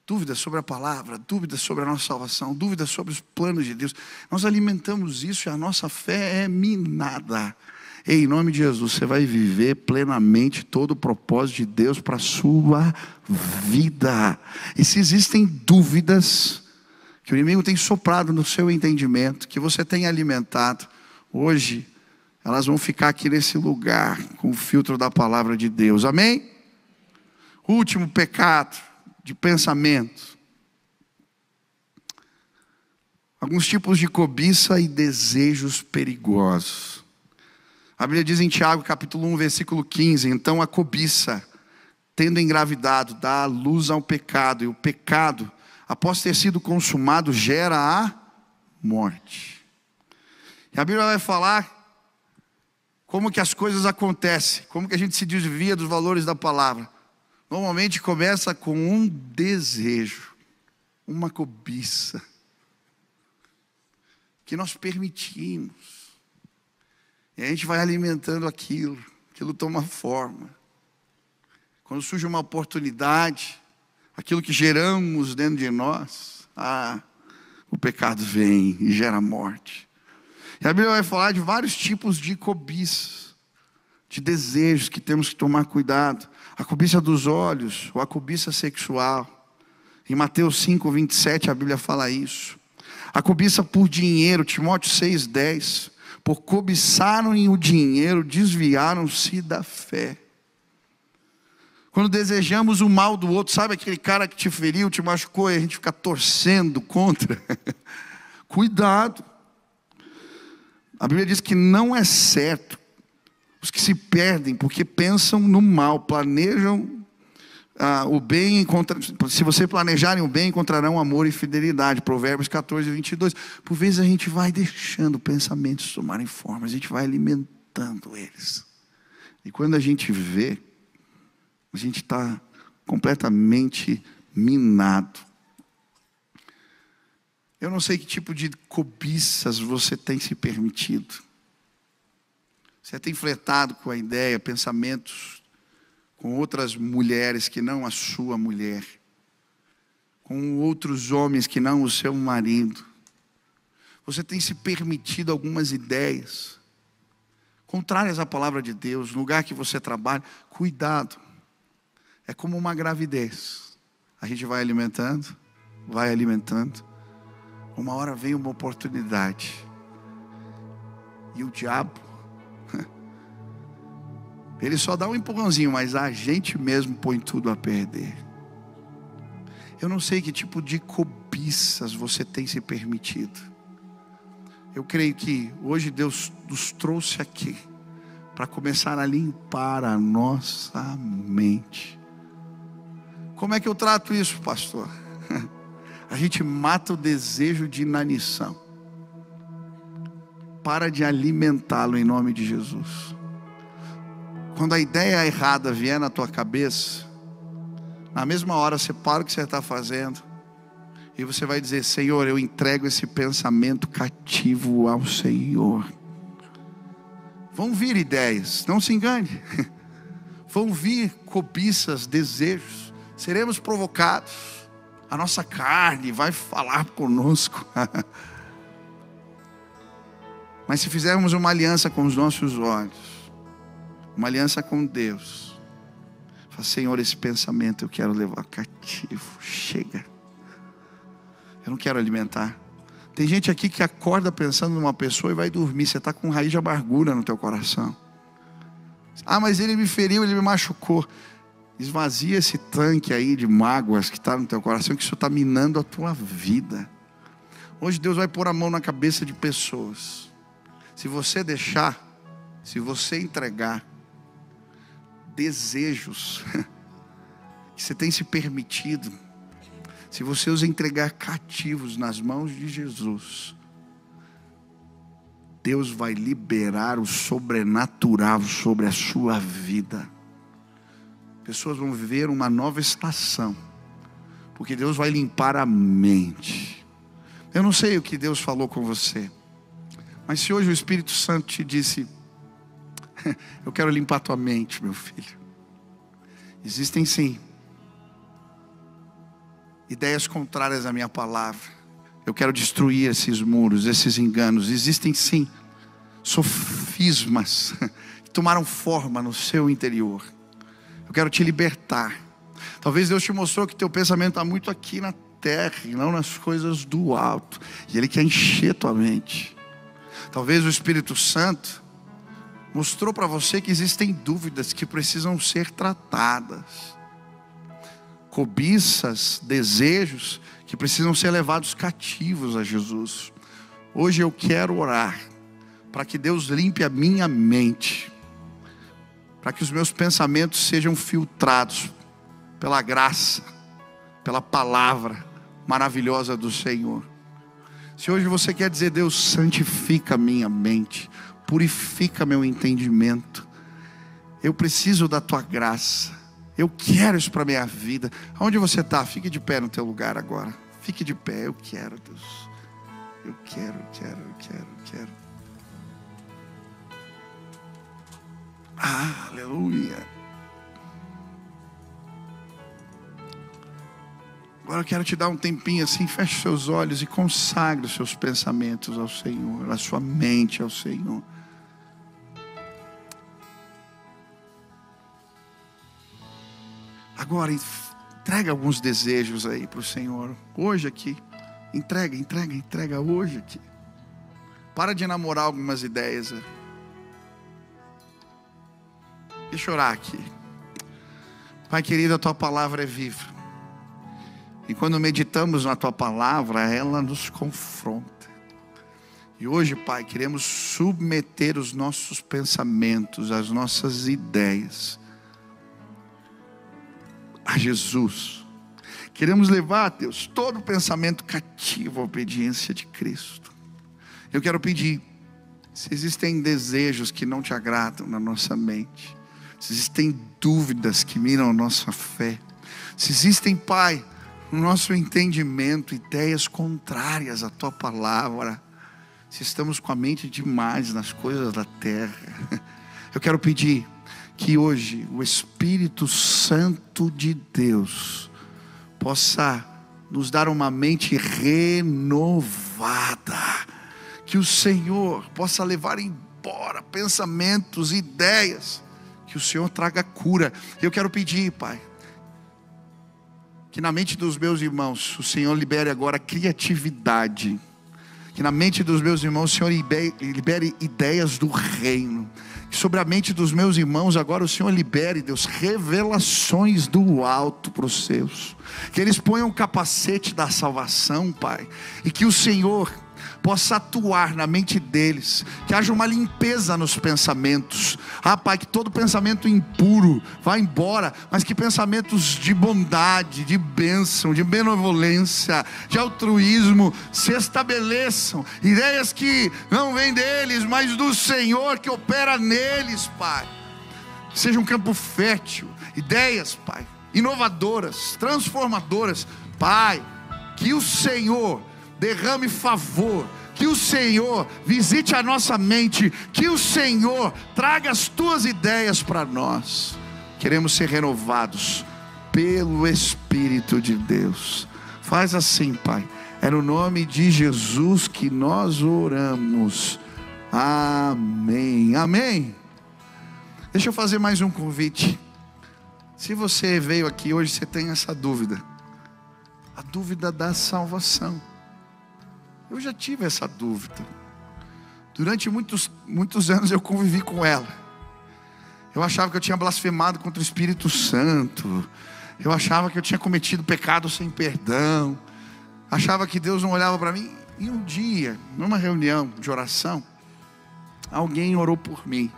Dúvidas sobre a palavra, dúvidas sobre a nossa salvação, dúvidas sobre os planos de Deus. Nós alimentamos isso e a nossa fé é minada. Ei, em nome de Jesus, você vai viver plenamente todo o propósito de Deus para a sua vida. E se existem dúvidas que o inimigo tem soprado no seu entendimento, que você tem alimentado, hoje elas vão ficar aqui nesse lugar com o filtro da palavra de Deus. Amém? Último pecado de pensamento. Alguns tipos de cobiça e desejos perigosos. A Bíblia diz em Tiago capítulo 1, versículo 15: então a cobiça, tendo engravidado, dá luz ao pecado, e o pecado, após ter sido consumado, gera a morte. E a Bíblia vai falar como que as coisas acontecem, como que a gente se desvia dos valores da palavra. Normalmente começa com um desejo, uma cobiça, que nós permitimos. E a gente vai alimentando aquilo toma forma. Quando surge uma oportunidade, aquilo que geramos dentro de nós, o pecado vem e gera morte. E a Bíblia vai falar de vários tipos de cobiças, de desejos que temos que tomar cuidado. A cobiça dos olhos, ou a cobiça sexual. Em Mateus 5, 27, a Bíblia fala isso. A cobiça por dinheiro, Timóteo 6, 10. Por cobiçarem o dinheiro, desviaram-se da fé. Quando desejamos o mal do outro, sabe aquele cara que te feriu, te machucou, e a gente fica torcendo contra? Cuidado. A Bíblia diz que não é certo os que se perdem porque pensam no mal, planejam o bem se você planejarem o bem, encontrarão amor e fidelidade. Provérbios 14, 22. Por vezes a gente vai deixando pensamentos tomarem forma, a gente vai alimentando eles. E quando a gente vê, a gente está completamente minado. Eu não sei que tipo de cobiças você tem se permitido. Você tem flertado com a ideia, pensamentos com outras mulheres que não a sua mulher, com outros homens que não o seu marido. Você tem se permitido algumas ideias contrárias à palavra de Deus. No lugar que você trabalha, cuidado. É como uma gravidez. A gente vai alimentando. Uma hora vem uma oportunidade. E o diabo, ele só dá um empurrãozinho, mas a gente mesmo põe tudo a perder. Eu não sei que tipo de cobiças você tem se permitido. Eu creio que hoje Deus nos trouxe aqui para começar a limpar a nossa mente. Como é que eu trato isso, pastor? A gente mata o desejo de inanição. Para de alimentá-lo em nome de Jesus. Quando a ideia errada vier na tua cabeça, na mesma hora você para o que você está fazendo e você vai dizer: Senhor, eu entrego esse pensamento cativo ao Senhor. Vão vir ideias, não se engane. Vão vir cobiças, desejos. Seremos provocados. A nossa carne vai falar conosco. Mas se fizermos uma aliança com os nossos olhos, uma aliança com Deus, fala: Senhor, esse pensamento eu quero levar cativo. Chega. Eu não quero alimentar. Tem gente aqui que acorda pensando numa pessoa e vai dormir. Você está com raiz de amargura no teu coração. Ah, mas ele me feriu, ele me machucou. Esvazia esse tanque aí de mágoas que está no teu coração, que isso está minando a tua vida. Hoje Deus vai pôr a mão na cabeça de pessoas. Se você deixar, se você entregar desejos que você tem se permitido, se você os entregar cativos nas mãos de Jesus, Deus vai liberar o sobrenatural sobre a sua vida. Pessoas vão viver uma nova estação, porque Deus vai limpar a mente. Eu não sei o que Deus falou com você, mas se hoje o Espírito Santo te disse: eu quero limpar tua mente, meu filho. Existem sim ideias contrárias à minha palavra. Eu quero destruir esses muros, esses enganos. Existem sim sofismas que tomaram forma no seu interior. Eu quero te libertar. Talvez Deus te mostrou que teu pensamento está muito aqui na terra e não nas coisas do alto, e Ele quer encher tua mente. Talvez o Espírito Santo mostrou para você que existem dúvidas que precisam ser tratadas, cobiças, desejos que precisam ser levados cativos a Jesus. Hoje eu quero orar para que Deus limpe a minha mente, para que os meus pensamentos sejam filtrados pela graça, pela palavra maravilhosa do Senhor. Se hoje você quer dizer: Deus, santifica a minha mente, purifica meu entendimento, eu preciso da tua graça, eu quero isso para a minha vida. Aonde você está? Fique de pé no teu lugar agora. Fique de pé. Eu quero, Deus. Eu quero. Ah, aleluia. Agora eu quero te dar um tempinho assim. Feche seus olhos e consagre os seus pensamentos ao Senhor, a sua mente ao Senhor. Agora entrega alguns desejos aí para o Senhor. Hoje aqui. Entrega hoje aqui. Para de namorar algumas ideias. Deixa eu orar aqui. Pai querido, a tua palavra é viva. E quando meditamos na tua palavra, ela nos confronta. E hoje, Pai, queremos submeter os nossos pensamentos, as nossas ideias a Jesus. Queremos levar, Deus, todo pensamento cativo à obediência de Cristo. Eu quero pedir, se existem desejos que não te agradam na nossa mente, se existem dúvidas que miram a nossa fé, se existem, Pai, no nosso entendimento, ideias contrárias à Tua palavra, se estamos com a mente demais nas coisas da terra, eu quero pedir que hoje o Espírito Santo de Deus possa nos dar uma mente renovada, que o Senhor possa levar embora pensamentos, ideias, que o Senhor traga cura. Eu quero pedir, Pai, que na mente dos meus irmãos o Senhor libere agora criatividade, que na mente dos meus irmãos o Senhor libere ideias do reino, que sobre a mente dos meus irmãos agora o Senhor libere, Deus, revelações do alto para os seus, que eles ponham o capacete da salvação, Pai, e que o Senhor possa atuar na mente deles, que haja uma limpeza nos pensamentos. Pai, que todo pensamento impuro vá embora, mas que pensamentos de bondade, de bênção, de benevolência, de altruísmo se estabeleçam, ideias que não vêm deles, mas do Senhor que opera neles, Pai. Seja um campo fértil, ideias, Pai, inovadoras, transformadoras, Pai, que o Senhor derrame favor, que o Senhor visite a nossa mente, que o Senhor traga as Tuas ideias para nós. Queremos ser renovados pelo Espírito de Deus. Faz assim, Pai, é no nome de Jesus que nós oramos. Amém, amém. Deixa eu fazer mais um convite. Se você veio aqui hoje, você tem essa dúvida, a dúvida da salvação. Eu já tive essa dúvida. Durante muitos anos eu convivi com ela. Eu achava que eu tinha blasfemado contra o Espírito Santo. Eu achava que eu tinha cometido pecado sem perdão. Achava que Deus não olhava para mim. E um dia, numa reunião de oração, alguém orou por mim.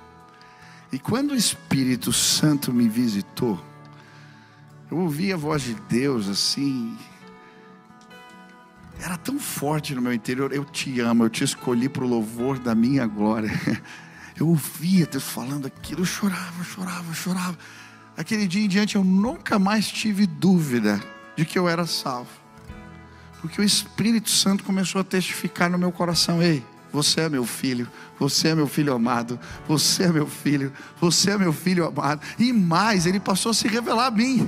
E quando o Espírito Santo me visitou, eu ouvi a voz de Deus assim, era tão forte no meu interior: eu te amo, eu te escolhi para o louvor da minha glória. Eu ouvia Deus falando aquilo, eu chorava. Aquele dia em diante eu nunca mais tive dúvida de que eu era salvo, porque o Espírito Santo começou a testificar no meu coração: ei, você é meu filho, você é meu filho amado, você é meu filho, você é meu filho amado. E mais, Ele passou a se revelar a mim.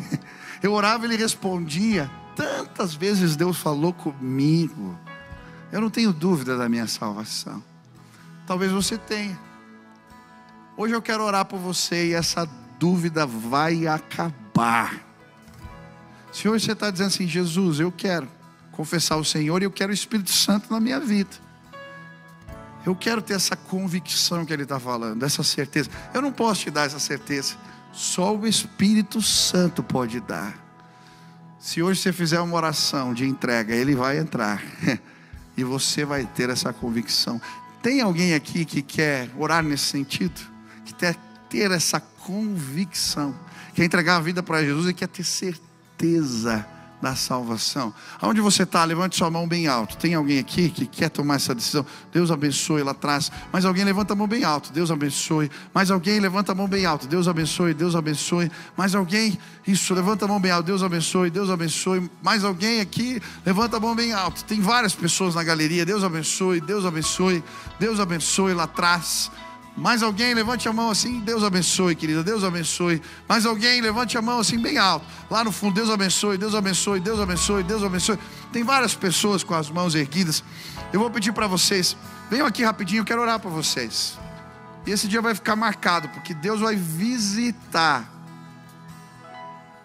Eu orava, Ele respondia. Tantas vezes Deus falou comigo. Eu não tenho dúvida da minha salvação. Talvez você tenha. Hoje eu quero orar por você e essa dúvida vai acabar. Se hoje você está dizendo assim: Jesus, eu quero confessar o Senhor e eu quero o Espírito Santo na minha vida, eu quero ter essa convicção que Ele está falando, essa certeza. Eu não posso te dar essa certeza, só o Espírito Santo pode dar. Se hoje você fizer uma oração de entrega, Ele vai entrar e você vai ter essa convicção. Tem alguém aqui que quer orar nesse sentido? Que quer ter essa convicção, quer entregar a vida para Jesus e quer ter certeza da salvação? Aonde você está? Levante sua mão bem alto. Tem alguém aqui que quer tomar essa decisão? Deus abençoe lá atrás. Mais alguém levanta a mão bem alto. Deus abençoe. Mais alguém levanta a mão bem alto. Deus abençoe. Deus abençoe. Mais alguém? Isso, levanta a mão bem alto. Deus abençoe. Deus abençoe. Mais alguém aqui? Levanta a mão bem alto. Tem várias pessoas na galeria. Deus abençoe. Deus abençoe. Deus abençoe lá atrás. Mais alguém? Levante a mão assim. Deus abençoe, querida. Deus abençoe. Mais alguém? Levante a mão assim bem alto. Lá no fundo. Deus abençoe. Deus abençoe. Deus abençoe. Deus abençoe. Tem várias pessoas com as mãos erguidas. Eu vou pedir para vocês, venham aqui rapidinho, eu quero orar para vocês. E esse dia vai ficar marcado, porque Deus vai visitar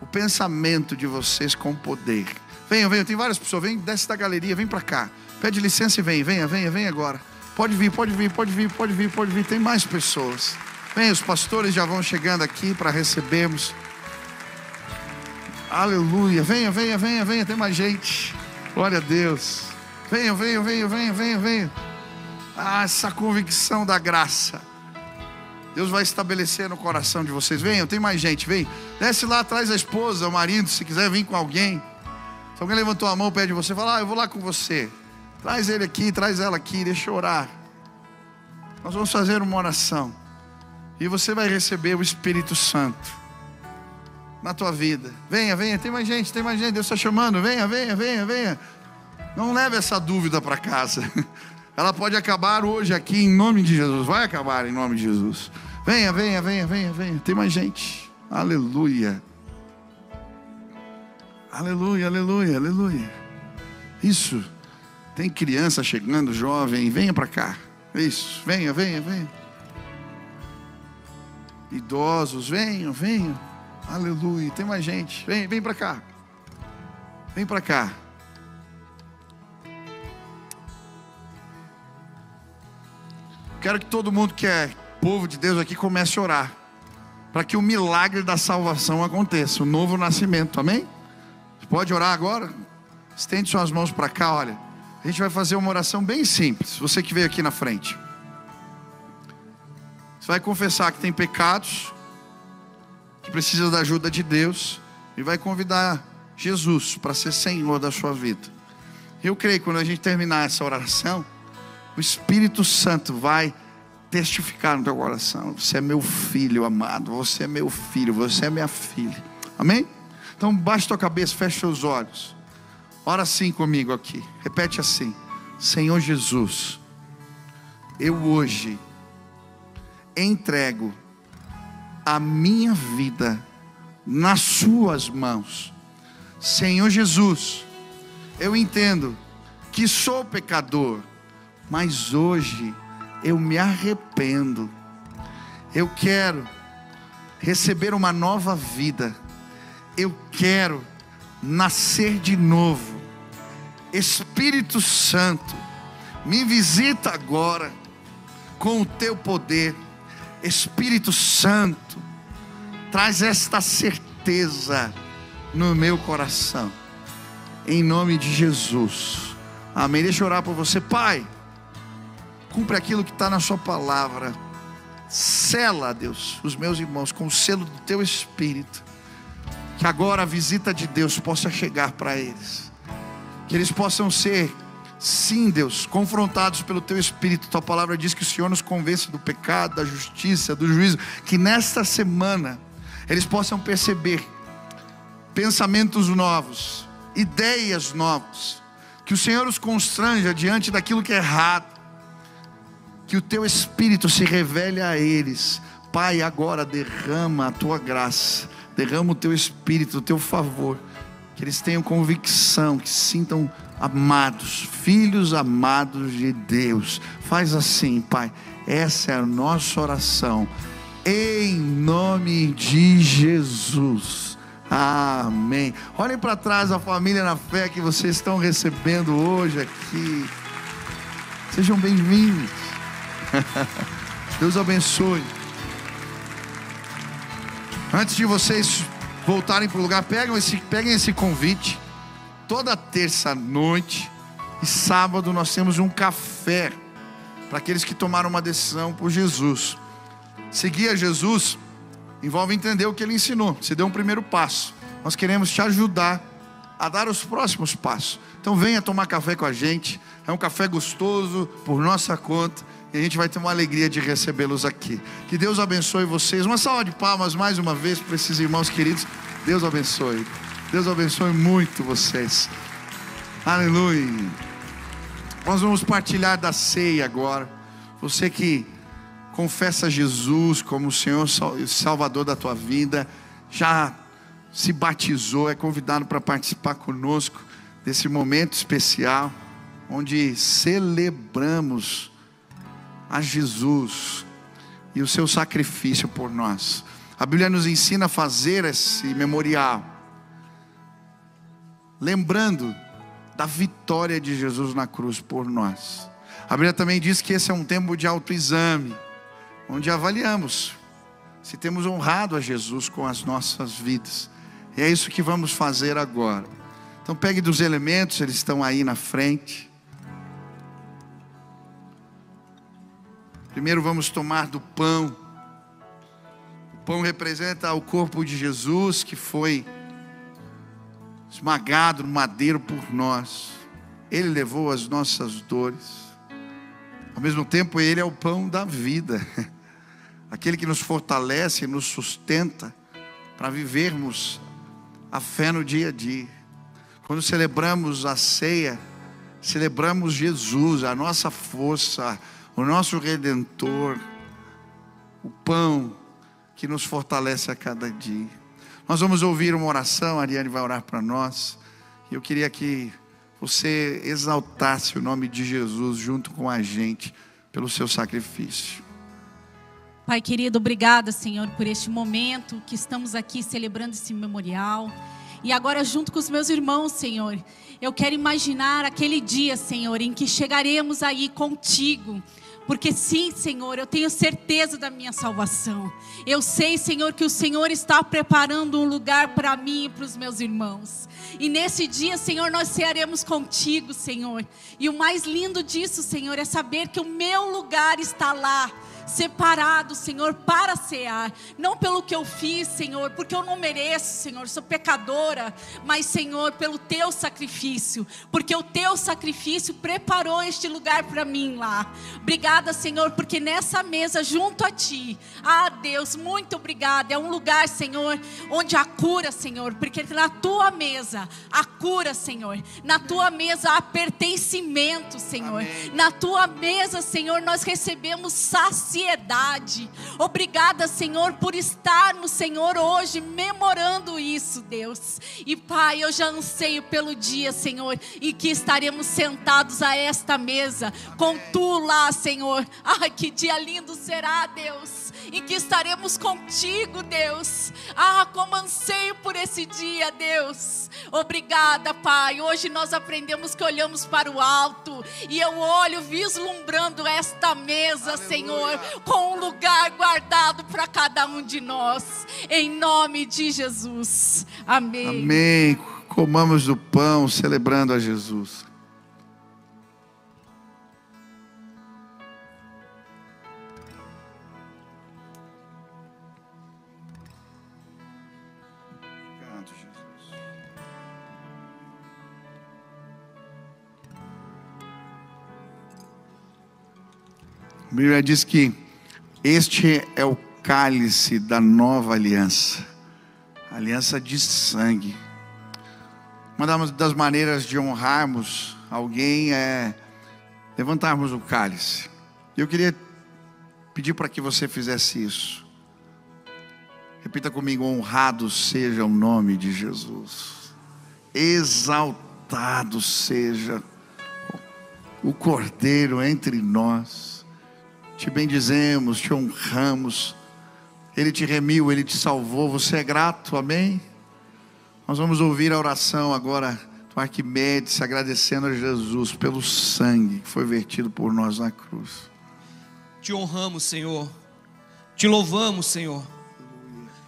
o pensamento de vocês com poder. Venham, tem várias pessoas. Vem, desce da galeria, vem para cá. Pede licença e vem agora. Pode vir. Tem mais pessoas. Vem, os pastores já vão chegando aqui para recebermos. Aleluia. Venha. Tem mais gente. Glória a Deus. Venham. Ah, essa convicção da graça. Deus vai estabelecer no coração de vocês. Venham, tem mais gente, vem. Desce lá, traz a esposa, o marido, se quiser vir com alguém. Se alguém levantou a mão perto de você, fala, eu vou lá com você. Traz ele aqui, traz ela aqui, deixa eu orar. Nós vamos fazer uma oração. E você vai receber o Espírito Santo na tua vida. Venha, venha, tem mais gente, Deus está chamando. Venha, venha, venha, venha. Não leve essa dúvida para casa. Ela pode acabar hoje aqui em nome de Jesus. Vai acabar em nome de Jesus. Venha, venha, venha, venha, venha. Tem mais gente. Aleluia. Aleluia, aleluia, aleluia. Isso. Tem criança chegando, jovem. Venha para cá. Isso. Venha, venha, venha. Idosos, venham, venham. Aleluia. Tem mais gente. Vem, vem para cá. Vem para cá. Quero que todo mundo que é povo de Deus aqui comece a orar, para que o milagre da salvação aconteça, o novo nascimento, amém? Você pode orar agora? Estende suas mãos para cá, olha. A gente vai fazer uma oração bem simples, você que veio aqui na frente. Você vai confessar que tem pecados, que precisa da ajuda de Deus, e vai convidar Jesus para ser Senhor da sua vida. Eu creio que quando a gente terminar essa oração, o Espírito Santo vai testificar no teu coração. Você é meu filho amado, você é meu filho, você é minha filha. Amém? Então baixa tua cabeça, fecha seus olhos. Ora assim comigo aqui. Repete assim: Senhor Jesus, eu hoje entrego a minha vida nas suas mãos. Senhor Jesus, eu entendo que sou pecador, mas hoje eu me arrependo. Eu quero receber uma nova vida. Eu quero nascer de novo. Espírito Santo, me visita agora com o teu poder. Espírito Santo, traz esta certeza no meu coração, em nome de Jesus. Amém. Deixa eu orar por você. Pai, cumpre aquilo que está na sua palavra. Sela, Deus, os meus irmãos com o selo do teu Espírito. Que agora a visita de Deus possa chegar para eles. Que eles possam ser, sim, Deus, confrontados pelo teu Espírito. Tua palavra diz que o Senhor nos convence do pecado, da justiça, do juízo. Que nesta semana eles possam perceber pensamentos novos, ideias novas. Que o Senhor os constranja diante daquilo que é errado. Que o teu Espírito se revele a eles. Pai, agora derrama a tua graça, derrama o teu Espírito, o teu favor. Que eles tenham convicção, que se sintam amados, filhos amados de Deus. Faz assim, Pai. Essa é a nossa oração, em nome de Jesus. Amém. Olhem para trás, a família na fé que vocês estão recebendo hoje aqui. Sejam bem-vindos. Deus abençoe. Antes de vocês voltarem para o lugar, peguem esse convite. Toda terça noite e sábado nós temos um café para aqueles que tomaram uma decisão por Jesus. Seguir a Jesus envolve entender o que Ele ensinou. Você deu um primeiro passo. Nós queremos te ajudar a dar os próximos passos. Então venha tomar café com a gente. É um café gostoso por nossa conta. E a gente vai ter uma alegria de recebê-los aqui. Que Deus abençoe vocês. Uma salva de palmas mais uma vez para esses irmãos queridos. Deus abençoe. Deus abençoe muito vocês. Aleluia. Nós vamos partilhar da ceia agora. Você que confessa Jesus como o Senhor e Salvador da tua vida, já se batizou, é convidado para participar conosco desse momento especial, onde celebramos a Jesus e o seu sacrifício por nós. A Bíblia nos ensina a fazer esse memorial, lembrando da vitória de Jesus na cruz por nós. A Bíblia também diz que esse é um tempo de autoexame, onde avaliamos se temos honrado a Jesus com as nossas vidas. E é isso que vamos fazer agora. Então pegue dos elementos, eles estão aí na frente. Primeiro vamos tomar do pão. pão representa o corpo de Jesus que foi esmagado no madeiro por nós. Ele levou as nossas dores. Ao mesmo tempo, Ele é o pão da vida, aquele que nos fortalece e nos sustenta para vivermos a fé no dia a dia. Quando celebramos a ceia, celebramos Jesus, a nossa força, o nosso Redentor, o pão que nos fortalece a cada dia. Nós vamos ouvir uma oração, a Ariane vai orar para nós. E eu queria que você exaltasse o nome de Jesus junto com a gente, pelo seu sacrifício. Pai querido, obrigada, Senhor, por este momento que estamos aqui celebrando esse memorial. E agora, junto com os meus irmãos, Senhor, eu quero imaginar aquele dia, Senhor, em que chegaremos aí contigo. Porque sim, Senhor, eu tenho certeza da minha salvação. Eu sei, Senhor, que o Senhor está preparando um lugar para mim e para os meus irmãos. E nesse dia, Senhor, nós cearemos contigo, Senhor. E o mais lindo disso, Senhor, é saber que o meu lugar está lá, separado, Senhor, para cear. Não pelo que eu fiz, Senhor, porque eu não mereço, Senhor, sou pecadora. Mas, Senhor, pelo teu sacrifício, porque o teu sacrifício preparou este lugar para mim lá. Obrigada, Senhor, porque nessa mesa junto a ti, Deus, muito obrigada. É um lugar, Senhor, onde há cura, Senhor, porque na tua mesa há cura, Senhor. Na tua mesa há pertencimento, Senhor. Amém. Na tua mesa, Senhor, nós recebemos saciedade. Obrigada, Senhor, por estarmos, Senhor, hoje memorando isso, Deus. E Pai, eu já anseio pelo dia, Senhor, em que estaremos sentados a esta mesa, com tu lá, Senhor. Ai, que dia lindo será, Deus, em que estaremos contigo, Deus. Como anseio por esse dia, Deus. Obrigada, Pai. Hoje nós aprendemos que olhamos para o alto, e eu olho vislumbrando esta mesa, aleluia, Senhor, com um lugar guardado para cada um de nós, em nome de Jesus, amém. Amém. Comamos do pão, celebrando a Jesus. Obrigado, Jesus. A Bíblia diz que este é o cálice da nova aliança, aliança de sangue. Uma das maneiras de honrarmos alguém é levantarmos o cálice. Eu queria pedir para que você fizesse isso. Repita comigo: honrado seja o nome de Jesus, exaltado seja o Cordeiro entre nós. Te bendizemos, te honramos. Ele te remiu, Ele te salvou. Você é grato, amém? Nós vamos ouvir a oração agora do Arquimedes, agradecendo a Jesus pelo sangue que foi vertido por nós na cruz. Te honramos, Senhor. Te louvamos, Senhor.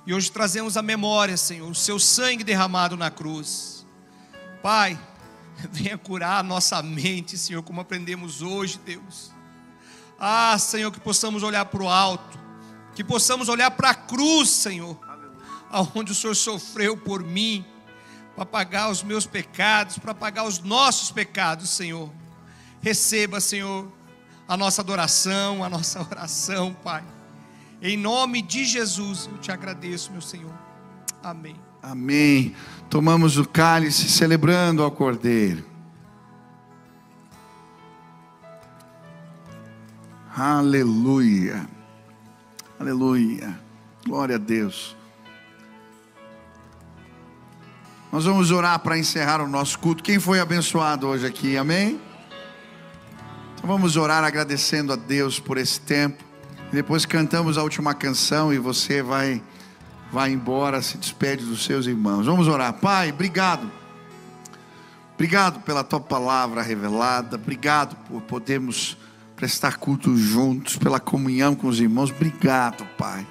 E hoje trazemos à memória, Senhor, o seu sangue derramado na cruz. Pai, venha curar a nossa mente, Senhor, como aprendemos hoje, Deus. Senhor, que possamos olhar para o alto, que possamos olhar para a cruz, Senhor, aonde o Senhor sofreu por mim, para pagar os meus pecados, para pagar os nossos pecados, Senhor. Receba, Senhor, a nossa adoração, a nossa oração, Pai. Em nome de Jesus, eu te agradeço, meu Senhor. Amém. Amém. Tomamos o cálice celebrando ao Cordeiro. Aleluia. Aleluia. Glória a Deus. Nós vamos orar para encerrar o nosso culto. Quem foi abençoado hoje aqui? Amém? Então vamos orar agradecendo a Deus por esse tempo. E depois cantamos a última canção e você vai embora, se despede dos seus irmãos. Vamos orar. Pai, obrigado. Obrigado pela tua palavra revelada. Obrigado por podermos prestar culto juntos, pela comunhão com os irmãos. Obrigado, Pai.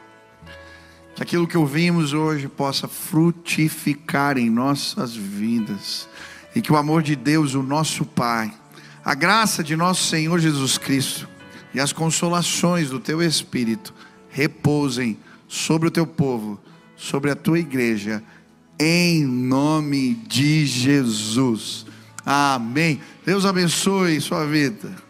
Que aquilo que ouvimos hoje possa frutificar em nossas vidas. E que o amor de Deus, o nosso Pai, a graça de nosso Senhor Jesus Cristo e as consolações do Teu Espírito repousem sobre o teu povo, sobre a tua igreja, em nome de Jesus. Amém. Deus abençoe sua vida.